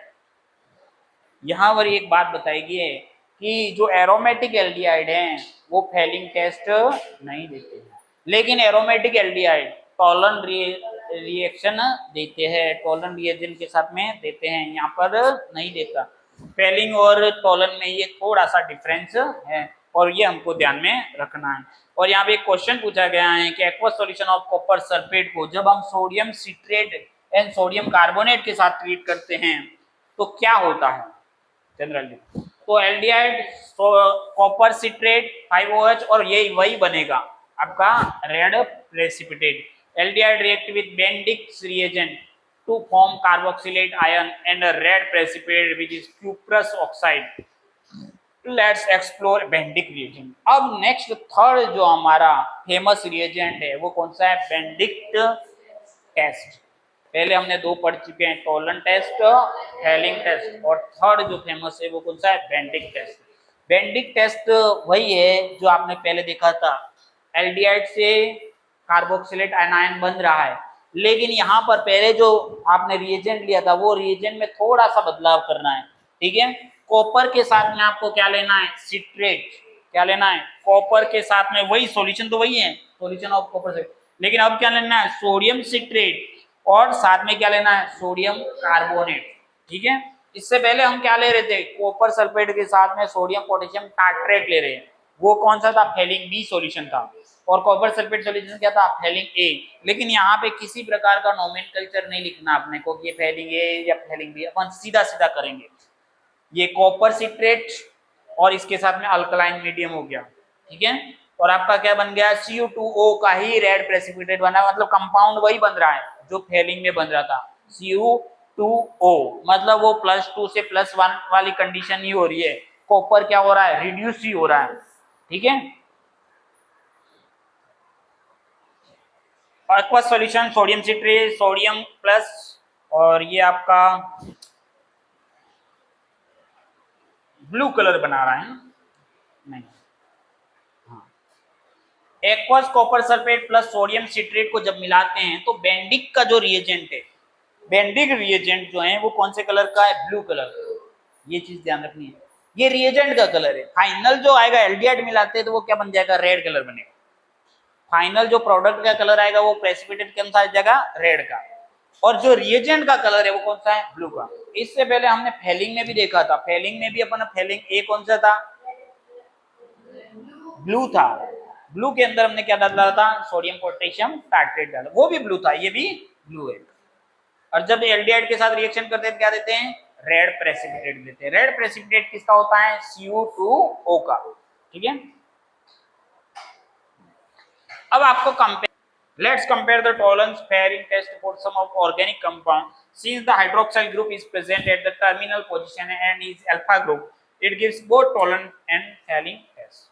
यहाँ पर एक बात बताएगी है कि जो aromatic aldehyde हैं वो Fehling टेस्ट नहीं देते हैं, लेकिन एरोमेटिक एल्डिहाइड टॉलन रिएक्शन देते हैं, टॉलन रिएजेंट के साथ में देते हैं, यहाँ पर नहीं देता। Fehling और टॉलन में ये थोड़ा सा डिफरेंस है और ये हमको ध्यान में रखना है। और यहाँ पे एक क्वेश्चन पूछा गया है कि aqueous solution of copper sulphate को जब हम sodium citrate and sodium carbonate के साथ ट्रीट करते हैं तो क्या होता है जनरली, तो एल्डिहाइड कॉपर सिट्रेट 5OH और ये वही बनेगा आपका red precipitate. Aldehyde react with Benedict's reagent to form carboxylate ion and a red precipitate which is cuprous oxide. Let's explore Benedict reagent. अब नेक्स्ट थर्ड जो हमारा फेमस रिएजेंट है वो कौन सा है, बेंडिक्ट टेस्ट। पहले हमने दो पढ़ चुके हैं, टोलन टेस्ट, हेलिंग टेस्ट, और थर्ड जो फेमस है वो कौन सा है, बेंडिक टेस्ट। बेंडिक टेस्ट वही है जो आपने पहले देखा था, एल्डिहाइड से कार्बोक्सिलेट आयन बन रहा है, लेकिन यहाँ पर पहले जो आपने रिएजेंट लिया था वो रिएजेंट में थोड़ा सा बदलाव करना है, ठीक है। कॉपर के साथ में आपको क्या लेना है, सिट्रेट, क्या लेना है, कॉपर के साथ में वही सॉल्यूशन तो वही है, सॉल्यूशन ऑफ कॉपर से, लेकिन अब क्या लेना है, सोडियम सिट्रेट, और साथ में क्या लेना है, सोडियम कार्बोनेट, ठीक है। इससे पहले हम क्या ले रहे थे, कॉपर सल्फेट के साथ में सोडियम पोटेशियम टार्ट्रेट ले रहे हैं, वो कौन सा था, फेलिंग बी सॉल्यूशन था, और कॉपर सल्फेट सॉल्यूशन क्या था, फेलिंग ए। लेकिन यहाँ पे किसी प्रकार का नोमेनकल्चर नहीं लिखना अपने को कि ये फेलिंग ए या फेलिंग बी, अपन सीधा सीधा करेंगे, ये कॉपर सिट्रेट और इसके साथ में अल्कलाइन मीडियम हो गया, ठीक है, और आपका क्या बन गया, Cu2O का ही रेड प्रेसिपिटेट बना, मतलब कंपाउंड वही बन रहा है जो फेलिंग में बन रहा था, Cu2O, मतलब वो +2 से +1 वाली कंडीशन ही हो रही है, कॉपर क्या हो रहा है, रिड्यूस ही हो रहा है, ठीक है। Aqueous solution, sodium citrate, sodium plus, और ये आपका ब्लू कलर बना रहा है, नहीं, हाँ, aqueous copper sulphate plus sodium citrate को जब मिलाते हैं तो बेंडिक का जो रिएजेंट है, बेंडिक रिएजेंट जो है वो कौन से कलर का है, ब्लू कलर, ये चीज ध्यान रखनी है, ये रिएजेंट का कलर है। फाइनल जो आएगा एल्डिहाइड मिलाते हैं तो वो क्या बन जाएगा, रेड कलर बनेगा, फाइनल जो प्रोडक्ट का कलर आएगा वो प्रेसिपिटेट कौन सा आ जाएगा, रेड का, और जो रिएजेंट का कलर है वो कौन सा है, ब्लू का। इससे पहले हमने फेलिंग में भी देखा था, फेलिंग में भी अपन फेलिंग ए कौन सा था, ब्लू था, ब्लू के अंदर हमने क्या डाला था, सोडियम पोटेशियम टार्ट्रेट डाला, वो भी ब्लू था, ये भी ब्लू है। और जब एल्डिहाइड के साथ रिएक्शन करते हैं क्या देते हैं, रेड प्रेसिपिटेट देते हैं। रेड प्रेसिपिटेट किसका होता है, Cu2O का, ठीक है। अब आपको compare, let's compare the Tollens pairing test for some of organic compound, since the hydroxyl group is present at the terminal position and is alpha group, it gives both tolerant and failing test.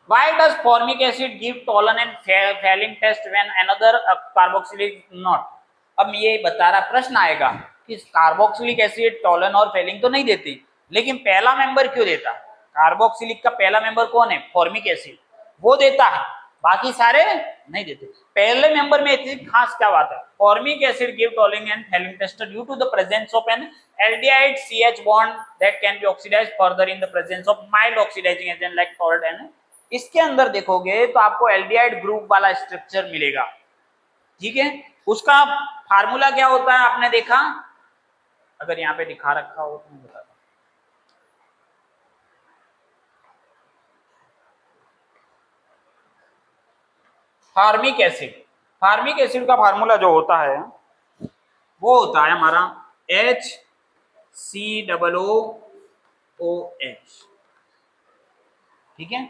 Why does formic acid give tolerant and failing test when another carboxylic not? अब ये बता रहा, प्रश्न आएगा कि carboxylic acid tolerant और Fehling तो नहीं देती, लेकिन पहला मेंबर क्यों देता, कार्बोक्सिलिक का पहला मेंबर कौन है, फॉर्मिक एसिड, वो देता है, बाकी सारे नहीं देते। पहले मेंबर में इतनी खास क्या बात है, formic acid give Tollens and Fehling test due to the presence of an aldehyde CH bond that can be oxidized further in the presence of mild oxidising agent like salt and, इसके अंदर देखोगे तो आपको aldehyde group वाला structure मिलेगा, ठीक है। उसका फार्मूला क्या होता है आपने देखा, अगर यहाँ पे दिखा रखा हो तो मैं बता दूं, फार्मिक एसिड, फार्मिक एसिड का फार्मूला जो होता है वो होता है हमारा HCOOH, ठीक है।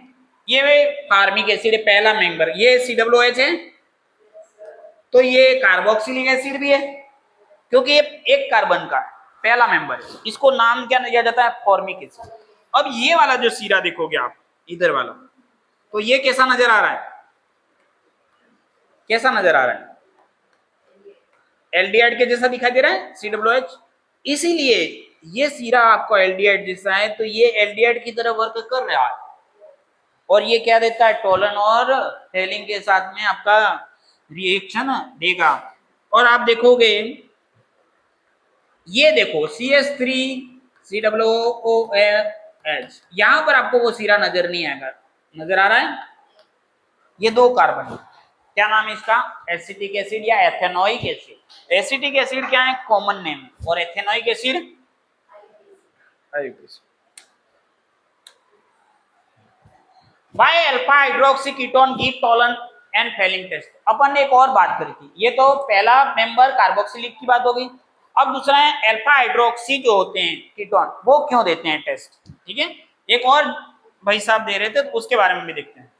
ये फार्मिक एसिड है, पहला मेंबर, ये COOH है, तो ये कार्बोक्सिलिक एसिड भी है क्योंकि ये एक कार्बन का है, पहला मेंबर है, इसको नाम क्या दिया जाता है, फॉर्मिक एसिड। अब ये वाला जो सीरा देखोगे आप इधर वाला, तो ये कैसा नजर आ रहा है, कैसा नजर आ रहा है, एल्डिहाइड के जैसा दिखाई दे रहा है COOH, इसीलिए ये सीरा आपको एल्डिहाइड जैसा है, तो ये एल्डिहाइड की तरह वर्क कर रहा है, और ये क्या देता है, टॉलन और फेलिंग के साथ में आपका रिएक्शन देगा। और आप देखोगे, ये देखो CH3COOH, यहां पर आपको वो सीरा नजर नहीं आएगा, नजर आ रहा है, ये दो कार्बन, क्या नाम है इसका, एसिटिक एसिड या एथेनोइक एसिड। एसिटिक एसिड क्या है, कॉमन नेम, और ethanoic acid Why alpha hydroxy ketone give tolerant and failing test? अपन ने एक और बात करी थी, ये तो पहला मेंबर कार्बोक्सिलिक की बात हो गई, अब दूसरा है अल्फा हाइड्रोक्सी जो होते हैं कीटोन, वो क्यों देते हैं टेस्ट, ठीक है। एक और भाई साहब दे रहे थे तो उसके बारे में भी देखते हैं।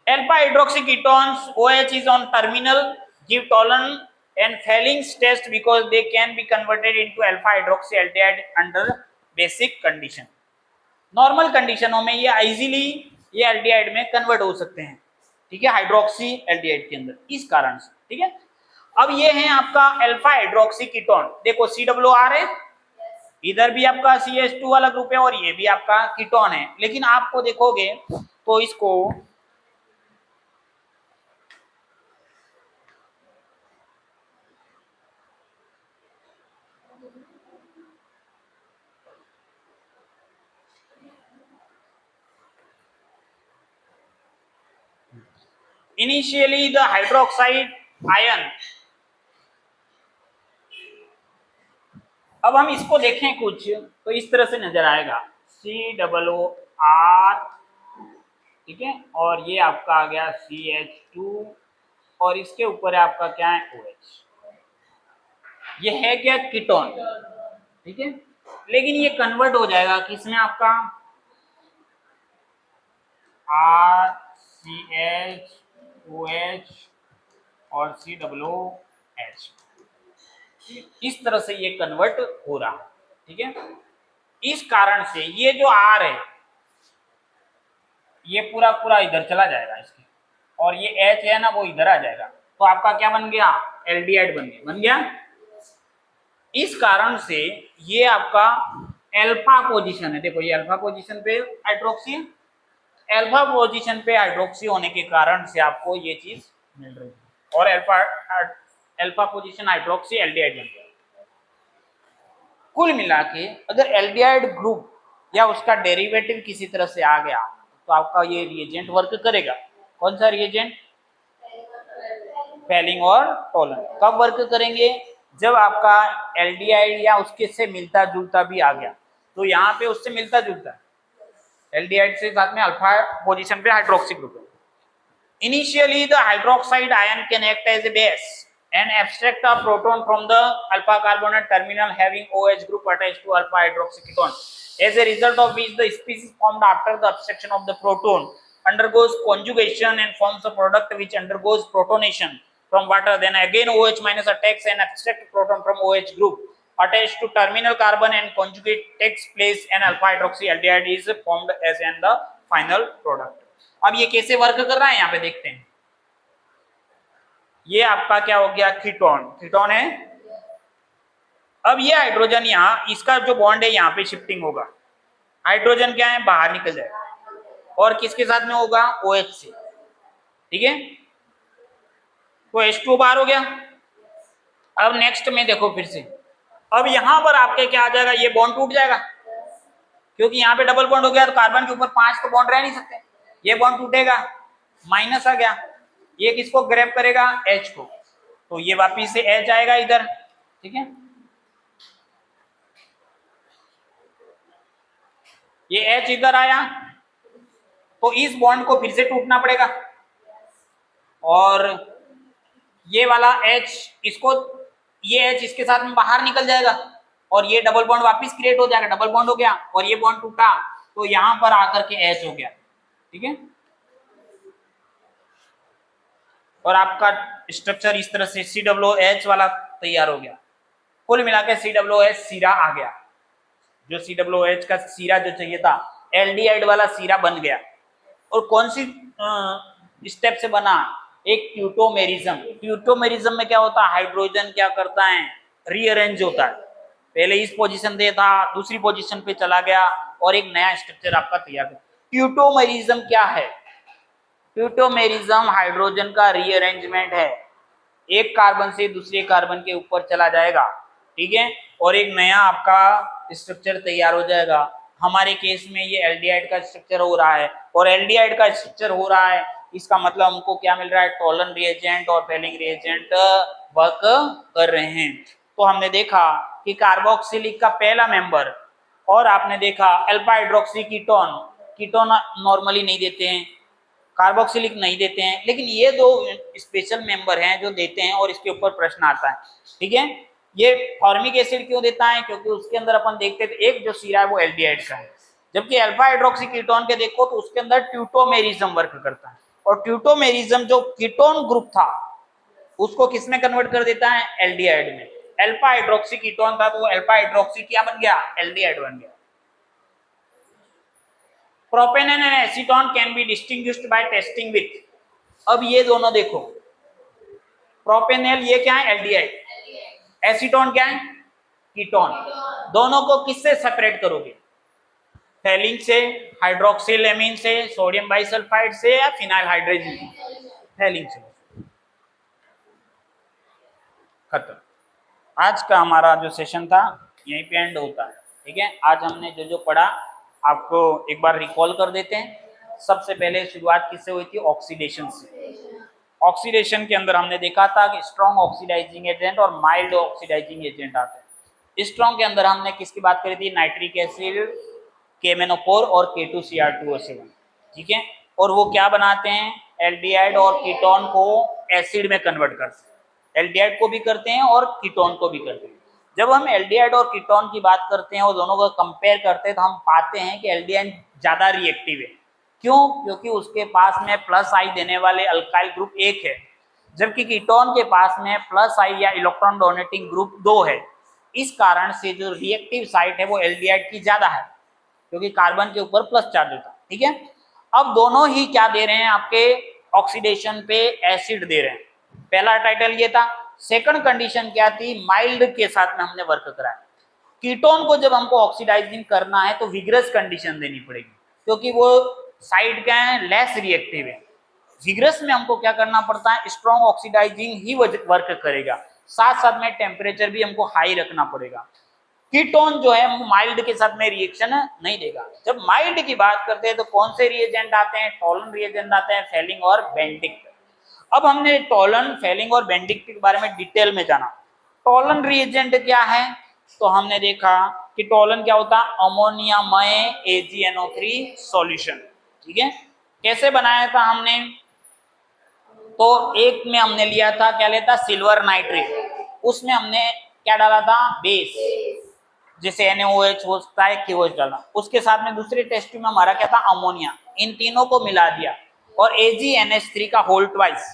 Alpha hydroxy ketones OH is on terminal give tolerant and failing test because they can be converted into alpha hydroxyaldehyde under basic condition। Normal कंडीशनों में ये इजीली ये एल्डिहाइड में कन्वर्ट हो सकते हैं, ठीक है, हाइड्रोक्सी एल्डिहाइड के अंदर, इस कारण से, ठीक है। अब ये है आपका अल्फा हाइड्रोक्सी कीटोन, देखो COR है, इधर भी आपका CH2 वाला ग्रुप है और ये भी आपका कीटोन है, लेकिन आपको देखोगे तो इसको initially the hydroxide ion, अब हम इसको देखें कुछ तो इस तरह से नजर आएगा COOR, ठीक है, और ये आपका आ गया CH2 और इसके ऊपर आपका क्या है OH, ये है क्या कीटोन, ठीक है, लेकिन ये कन्वर्ट हो जाएगा किसमें आपका RCH OH और COOH, इस तरह से ये कन्वर्ट हो रहा है, ठीक है। इस कारण से ये जो R है ये पूरा पूरा इधर चला जाएगा इसके, और ये H है ना वो इधर आ जाएगा, तो आपका क्या बन गया एल्डिहाइड बन गया। इस कारण से ये आपका अल्फा पोजीशन है, देखो ये अल्फा पोजीशन पे हाइड्रोक्सी, अल्फा पोजीशन पे हाइड्रोक्सी होने के कारण से आपको ये चीज मिल रही है, और अल्फा पोजीशन हाइड्रोक्सी एल्डिहाइड बन गया। कुल मिला के अगर एल्डिहाइड ग्रुप या उसका डेरिवेटिव किसी तरह से आ गया तो आपका ये रिएजेंट वर्क करेगा। कौन सा रिएजेंट, फेलिंग और टॉलन। कब वर्क करेंगे, जब आपका एल्डिहाइड या उसके से मिलता जुलता भी आ गया, तो यहाँ पे उससे मिलता जुलता एल्डिहाइड से साथ में अल्फा पोजीशन पे हाइड्रोक्सी ग्रुप है। Initially, the hydroxide ion can act as a base and abstract a proton from the alpha carbonate terminal having OH group attached to alpha hydroxy ketone. As a result of which, the species formed after the abstraction of the proton undergoes conjugation and forms a product which undergoes protonation from water. Then again, OH minus attacks an abstract proton from OH group attached to terminal carbon and conjugate takes place and alpha hydroxy aldehyde is formed as in the final product. अब ये कैसे work कर रहा है यहाँ पे देखते हैं। ये आपका क्या हो गया कीटोन, कीटोन है। अब ये हाइड्रोजन यहाँ इसका जो बॉन्ड है यहाँ पे शिफ्टिंग होगा, हाइड्रोजन क्या है बाहर निकल जाएगा और किसके साथ में होगा OH से, ठीक है, तो H2 बाहर हो गया। अब नेक्स्ट में देखो फिर से, अब यहाँ पर आपके क्या आ जाएगा, ये बॉन्ड टूट जाएगा क्योंकि यहाँ पे डबल बॉन्ड हो गया, तो कार्बन के ऊपर 5 तो बॉन्ड रह नहीं सकते, ये बॉन्ड टूटेगा, माइनस आ गया, ये किसको ग्रैब करेगा H को, तो ये वापिस से H आएगा इधर, ठीक है, ये H इधर आया तो इस बॉन्ड को फिर से टूटना पड़ेगा और ये वाला H इसको, ये H इसके साथ में बाहर निकल जाएगा और ये डबल बॉन्ड वापिस क्रिएट हो जाएगा, डबल बॉन्ड हो गया और ये बॉन्ड टूटा तो यहां पर आकर के H हो गया, ठीक है, और आपका स्ट्रक्चर इस तरह से COOH वाला तैयार हो गया। कुल मिलाकर COOH सीरा आ गया, जो COOH का सीरा जो चाहिए था एल्डिहाइड वाला सीरा बन गया। और कौन सी स्टेप से बना, एक ट्यूटोमेरिज्म। ट्यूटोमेरिज्म में क्या होता है, हाइड्रोजन क्या करता है रीअरेंज होता है, पहले इस पोजीशन पे था दूसरी पोजीशन पे चला गया और एक नया स्ट्रक्चर आपका तैयार किया। ट्यूटोमेरिज्म क्या है, ट्यूटोमेरिज्म हाइड्रोजन का रीअरेंजमेंट है, एक कार्बन से दूसरे कार्बन के ऊपर चला जाएगा, ठीक है, और एक नया आपका स्ट्रक्चर तैयार हो जाएगा। हमारे केस में ये एल्डिहाइड का स्ट्रक्चर हो रहा है और एल्डिहाइड का स्ट्रक्चर हो रहा है, इसका मतलब हमको क्या मिल रहा है, टॉलन रिएजेंट और फेलिंग रिएजेंट वर्क कर रहे हैं। तो हमने देखा कि कार्बोक्सिलिक का पहला मेंबर, और आपने देखा alpha hydroxy ketone, ketone normally नहीं देते हैं, कार्बोक्सिलिक नहीं देते हैं, लेकिन ये दो स्पेशल मेंबर हैं जो देते हैं और इसके ऊपर प्रश्न आता है। ठीक है, ये फॉर्मिक एसिड क्यों देता है, क्योंकि उसके अंदर अपन देखते थे एक जो सीरा है वो एल्डिहाइड का है, जबकि अल्फा हाइड्रोक्सी कीटोन के देखो तो उसके अंदर ट्यूटोमेरिज्म वर्क करता है, और ट्यूटोमेरिज्म जो कीटोन ग्रुप था उसको किसमें कन्वर्ट कर देता है, एल्डिहाइड में। अल्फा हाइड्रोक्सी कीटोन था तो अल्फा हाइड्रोक्सी क्या बन गया, एल्डिहाइड बन गया। Propanone and acetone can be distinguished by testing with, अब ये दोनों देखो, प्रोपेनॉल ये क्या है, एल्डिहाइड, एसीटोन क्या है, कीटोन, दोनों को किससे सेपरेट करोगे, फैलिंग से, हाइड्रोक्सिल एमीन से, सोडियम बाइसल्फाइड से, या फिनाइल हाइड्रोजन, फैलिंग से। खत्म, आज का हमारा जो सेशन था यहीं पे एंड होता है। ठीक है, आज हमने जो जो पढ़ा आपको एक बार रिकॉल कर देते हैं। सबसे पहले शुरुआत किससे हुई थी, ऑक्सीडेशन से। ऑक्सीडेशन के अंदर हमने देखा था कि स्ट्रॉन्ग ऑक्सीडाइजिंग एजेंट और माइल्ड ऑक्सीडाइजिंग एजेंट आते हैं। स्ट्रॉन्ग के अंदर हमने किसकी बात करी थी, नाइट्रिक एसिड, केमेनोपोर और K2Cr2O7। ठीक है, और वो क्या बनाते हैं, एल्डिहाइड और कीटोन को एसिड में कन्वर्ट करते हैं, एल्डिहाइड को भी करते हैं और कीटोन को भी करते हैं। जब हम एल्डिहाइड और कीटोन की बात करते हैं और दोनों को कंपेयर करते हैं तो हम पाते हैं कि एल्डिहाइड ज्यादा रिएक्टिव है। क्यों, क्योंकि उसके पास में प्लस आई देने वाले अल्काइल ग्रुप एक है, जबकि कीटोन के पास में प्लस आई या इलेक्ट्रॉन डोनेटिंग ग्रुप 2 है। इस कारण से जो रिएक्टिव साइट है वो एल्डिहाइड की ज्यादा है, क्योंकि कार्बन के ऊपर प्लस चार्ज होता है। ठीक है, अब दोनों ही क्या दे रहे हैं, आपके ऑक्सीडेशन पे एसिड दे रहे हैं, पहला टाइटल ये था। सेकंड कंडीशन क्या थी, माइल्ड के साथ में हमने वर्क करा है। कीटोन को जब हमको ऑक्सीडाइजिंग करना है तो विग्रस कंडीशन देनी पड़ेगी, क्योंकि वो साइड क्या है, लेस रिएक्टिव है। विग्रस में हमको क्या करना पड़ता है, स्ट्रॉन्ग ऑक्सीडाइजिंग ही वर्क करेगा, साथ साथ में टेम्परेचर भी हमको हाई रखना पड़ेगा। कीटोन जो है माइल्ड के साथ में रिएक्शन नहीं देगा। जब माइल्ड की बात करते हैं तो कौन से रिएजेंट आते हैं, टोलन रिएजेंट आते हैं, फेलिंग और बेंडिक्ट। अब हमने टोलन, फेलिंग और बेंडिक्ट के बारे में डिटेल में जाना। टोलन रिएजेंट क्या है, तो हमने देखा कि टोलन क्या होता है, अमोनियामय AgNO3 सॉल्यूशन। ठीक है, कैसे बनाया था हमने, तो एक में हमने लिया था, क्या लेता, सिल्वर नाइट्रेट, उसमें हमने क्या डाला था, बेस, जैसे NaOH हो सकता है, KOH डाला, उसके साथ में दूसरे टेस्ट में हमारा क्या था, अमोनिया, इन तीनों को मिला दिया और AgNH3 का होल ट्वाइस,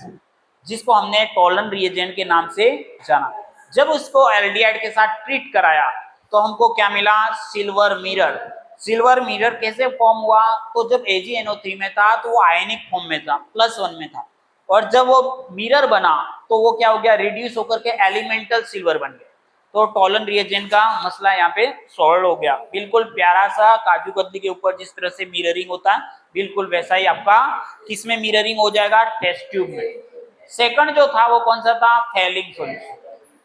जिसको हमने टोलन रिएजेंट के नाम से जाना। जब उसको एल्डिहाइड के साथ ट्रीट कराया तो हमको क्या मिला, सिल्वर मिरर। सिल्वर मिरर कैसे फॉर्म हुआ, तो जब AgNO3 में था तो वो आयनिक फॉर्म में था, +1 में था, और जब वो मिरर बना तो वो क्या हो गया, रिड्यूस होकर के एलिमेंटल सिल्वर बन गया। तो टोलन रिएजेंट का मसला यहाँ पे सॉल्व हो गया। बिल्कुल प्यारा सा काजू कतली के ऊपर जिस तरह से मिररिंग होता है, बिल्कुल वैसा ही आपका किसमें मिररिंग हो जाएगा, टेस्ट ट्यूब में। सेकंड जो था वो कौन सा था, फेलिंग सॉल्यूशन।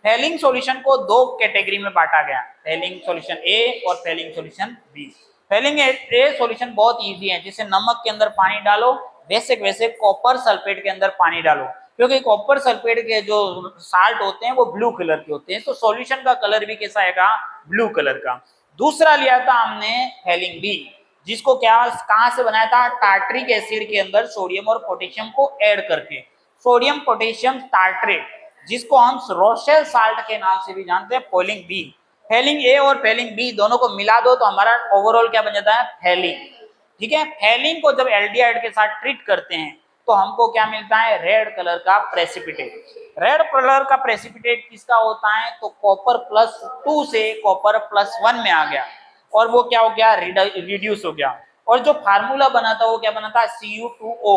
फेलिंग सॉल्यूशन को दो कैटेगरी में बांटा गया, फेलिंग सॉल्यूशन ए और Fehling solution B. Fehling A solution बहुत इजी है, जैसे नमक के अंदर पानी डालो वैसे वैसे कॉपर सल्फेट के अंदर पानी डालो, क्योंकि कॉपर सल्फेट के जो साल्ट होते हैं वो ब्लू कलर के होते हैं, तो सॉल्यूशन का कलर भी कैसा आएगा, ब्लू कलर का। दूसरा लिया था हमने फेलिंग बी, जिसको क्या, कहां से बनाया था, टार्ट्रिक एसिड के अंदर सोडियम और पोटेशियम को ऐड करके, सोडियम पोटेशियम टार्ट्रेट, जिसको हम रोशेल साल्ट के नाम से भी जानते हैं, फेलिंग बी। फेलिंग ए और फेलिंग बी दोनों को मिला दो तो हमारा ओवरऑल क्या बन जाता है, फेलिंग। ठीक है, फेलिंग को जब एल्डिहाइड के साथ ट्रीट करते हैं तो हमको क्या मिलता है, रेड कलर का प्रेसिपिटेट। रेड कलर का प्रेसिपिटेट किसका होता है, तो कॉपर +2 से कॉपर +1 में आ गया, और वो क्या हो गया, रिड्यूस हो गया। और जो फार्मूला बना था वो क्या बना था, Cu2O।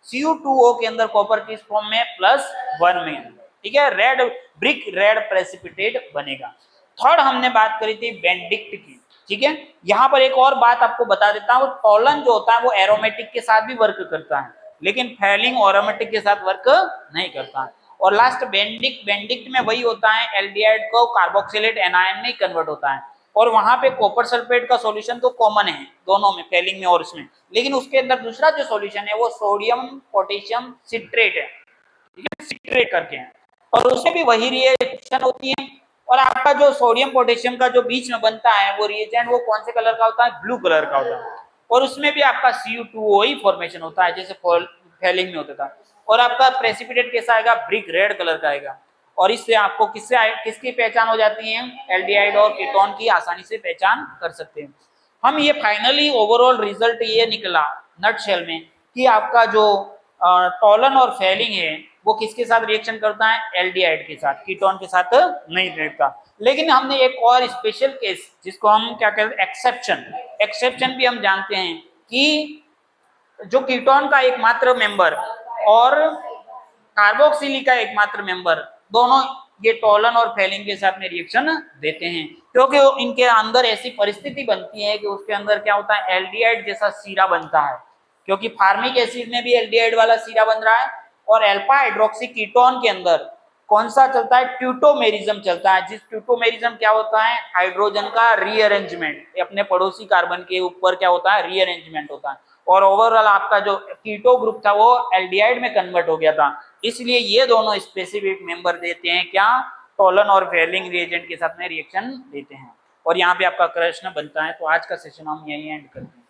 Cu2O के अंदर कॉपर किस फॉर्म में, +1 में। ठीक है, रेड ब्रिक रेड प्रेसिपिटेट बनेगा। थर्ड हमने बात करी थी बेंडिक्ट की। ठीक है, यहाँ पर एक और बात आपको बता देता हूँ, टोलन जो होता है वो एरोमेटिक के साथ भी वर्क करता है, लेकिन फेलिंग एरोमेटिक के साथ वर्क नहीं करता। और लास्ट बेंडिक्ट, बेंडिक्ट में वही होता है, एल्डिहाइड को कार्बोक्सिलेट एनायन में कन्वर्ट होता है, और वहां पे कॉपर सल्फेट का सॉल्यूशन तो कॉमन है दोनों में, फेलिंग में और इसमें, लेकिन उसके अंदर दूसरा जो सॉल्यूशन है वो सोडियम पोटेशियम सिट्रेट है, ठीक है, सिट्रेट करके हैं, और उसमें भी वही रिएक्शन होती है। और आपका जो सोडियम पोटेशियम का जो बीच में बनता है वो रिएजेंट वो कौन से कलर का होता है, ब्लू कलर का होता है। और उसमें भी आपका Cu2O ही फॉर्मेशन होता है जैसे फेलिंग में होता था। और आपका प्रेसिपिटेट कैसा आएगा, ब्रिक रेड कलर का आएगा। और इससे आपको किसकी पहचान हो जाती है, एल्डिहाइड और कीटोन की आसानी से पहचान कर सकते हैं हम। ये फाइनली ओवरऑल रिजल्ट ये निकला नटशेल में कि आपका जो टॉलन और फेलिंग है वो किसके साथ रिएक्शन करता है, एल्डिहाइड के साथ, कीटोन के साथ नहीं रहता। लेकिन हमने एक और स्पेशल केस जिसको हम क्या कहते हैं, एक्सेप्शन भी हम जानते हैं कि जो कीटोन का एकमात्र मेंबर और कार्बोक्सिली का एकमात्र मेंबर दोनों ये टॉलन और फेलिंग के साथ में रिएक्शन देते हैं, क्योंकि इनके अंदर ऐसी परिस्थिति बनती है कि उसके अंदर क्या होता है, एल्डिहाइड जैसा सीरा बनता है, क्योंकि फार्मिक एसिड में भी एल्डिहाइड वाला सीरा बन रहा है। और अल्फा हाइड्रोक्सी कीटोन के अंदर कौन सा चलता है, ट्यूटोमेरिज्म चलता है। जिस ट्यूटोमेरिज्म क्या होता है, हाइड्रोजन का रीअरेंजमेंट, अपने पड़ोसी कार्बन के ऊपर क्या होता है, रीअरेंजमेंट होता है। और ओवरऑल आपका जो कीटो ग्रुप था वो एल्डिहाइड में कन्वर्ट हो गया था। इसलिए ये दोनों स्पेसिफिक मेंबर देते हैं क्या, टॉलन और फेलिंग रिएजेंट के साथ में रिएक्शन देते हैं। और यहाँ पे आपका प्रश्न बनता है। तो आज का सेशन हम यही एंड करते हैं।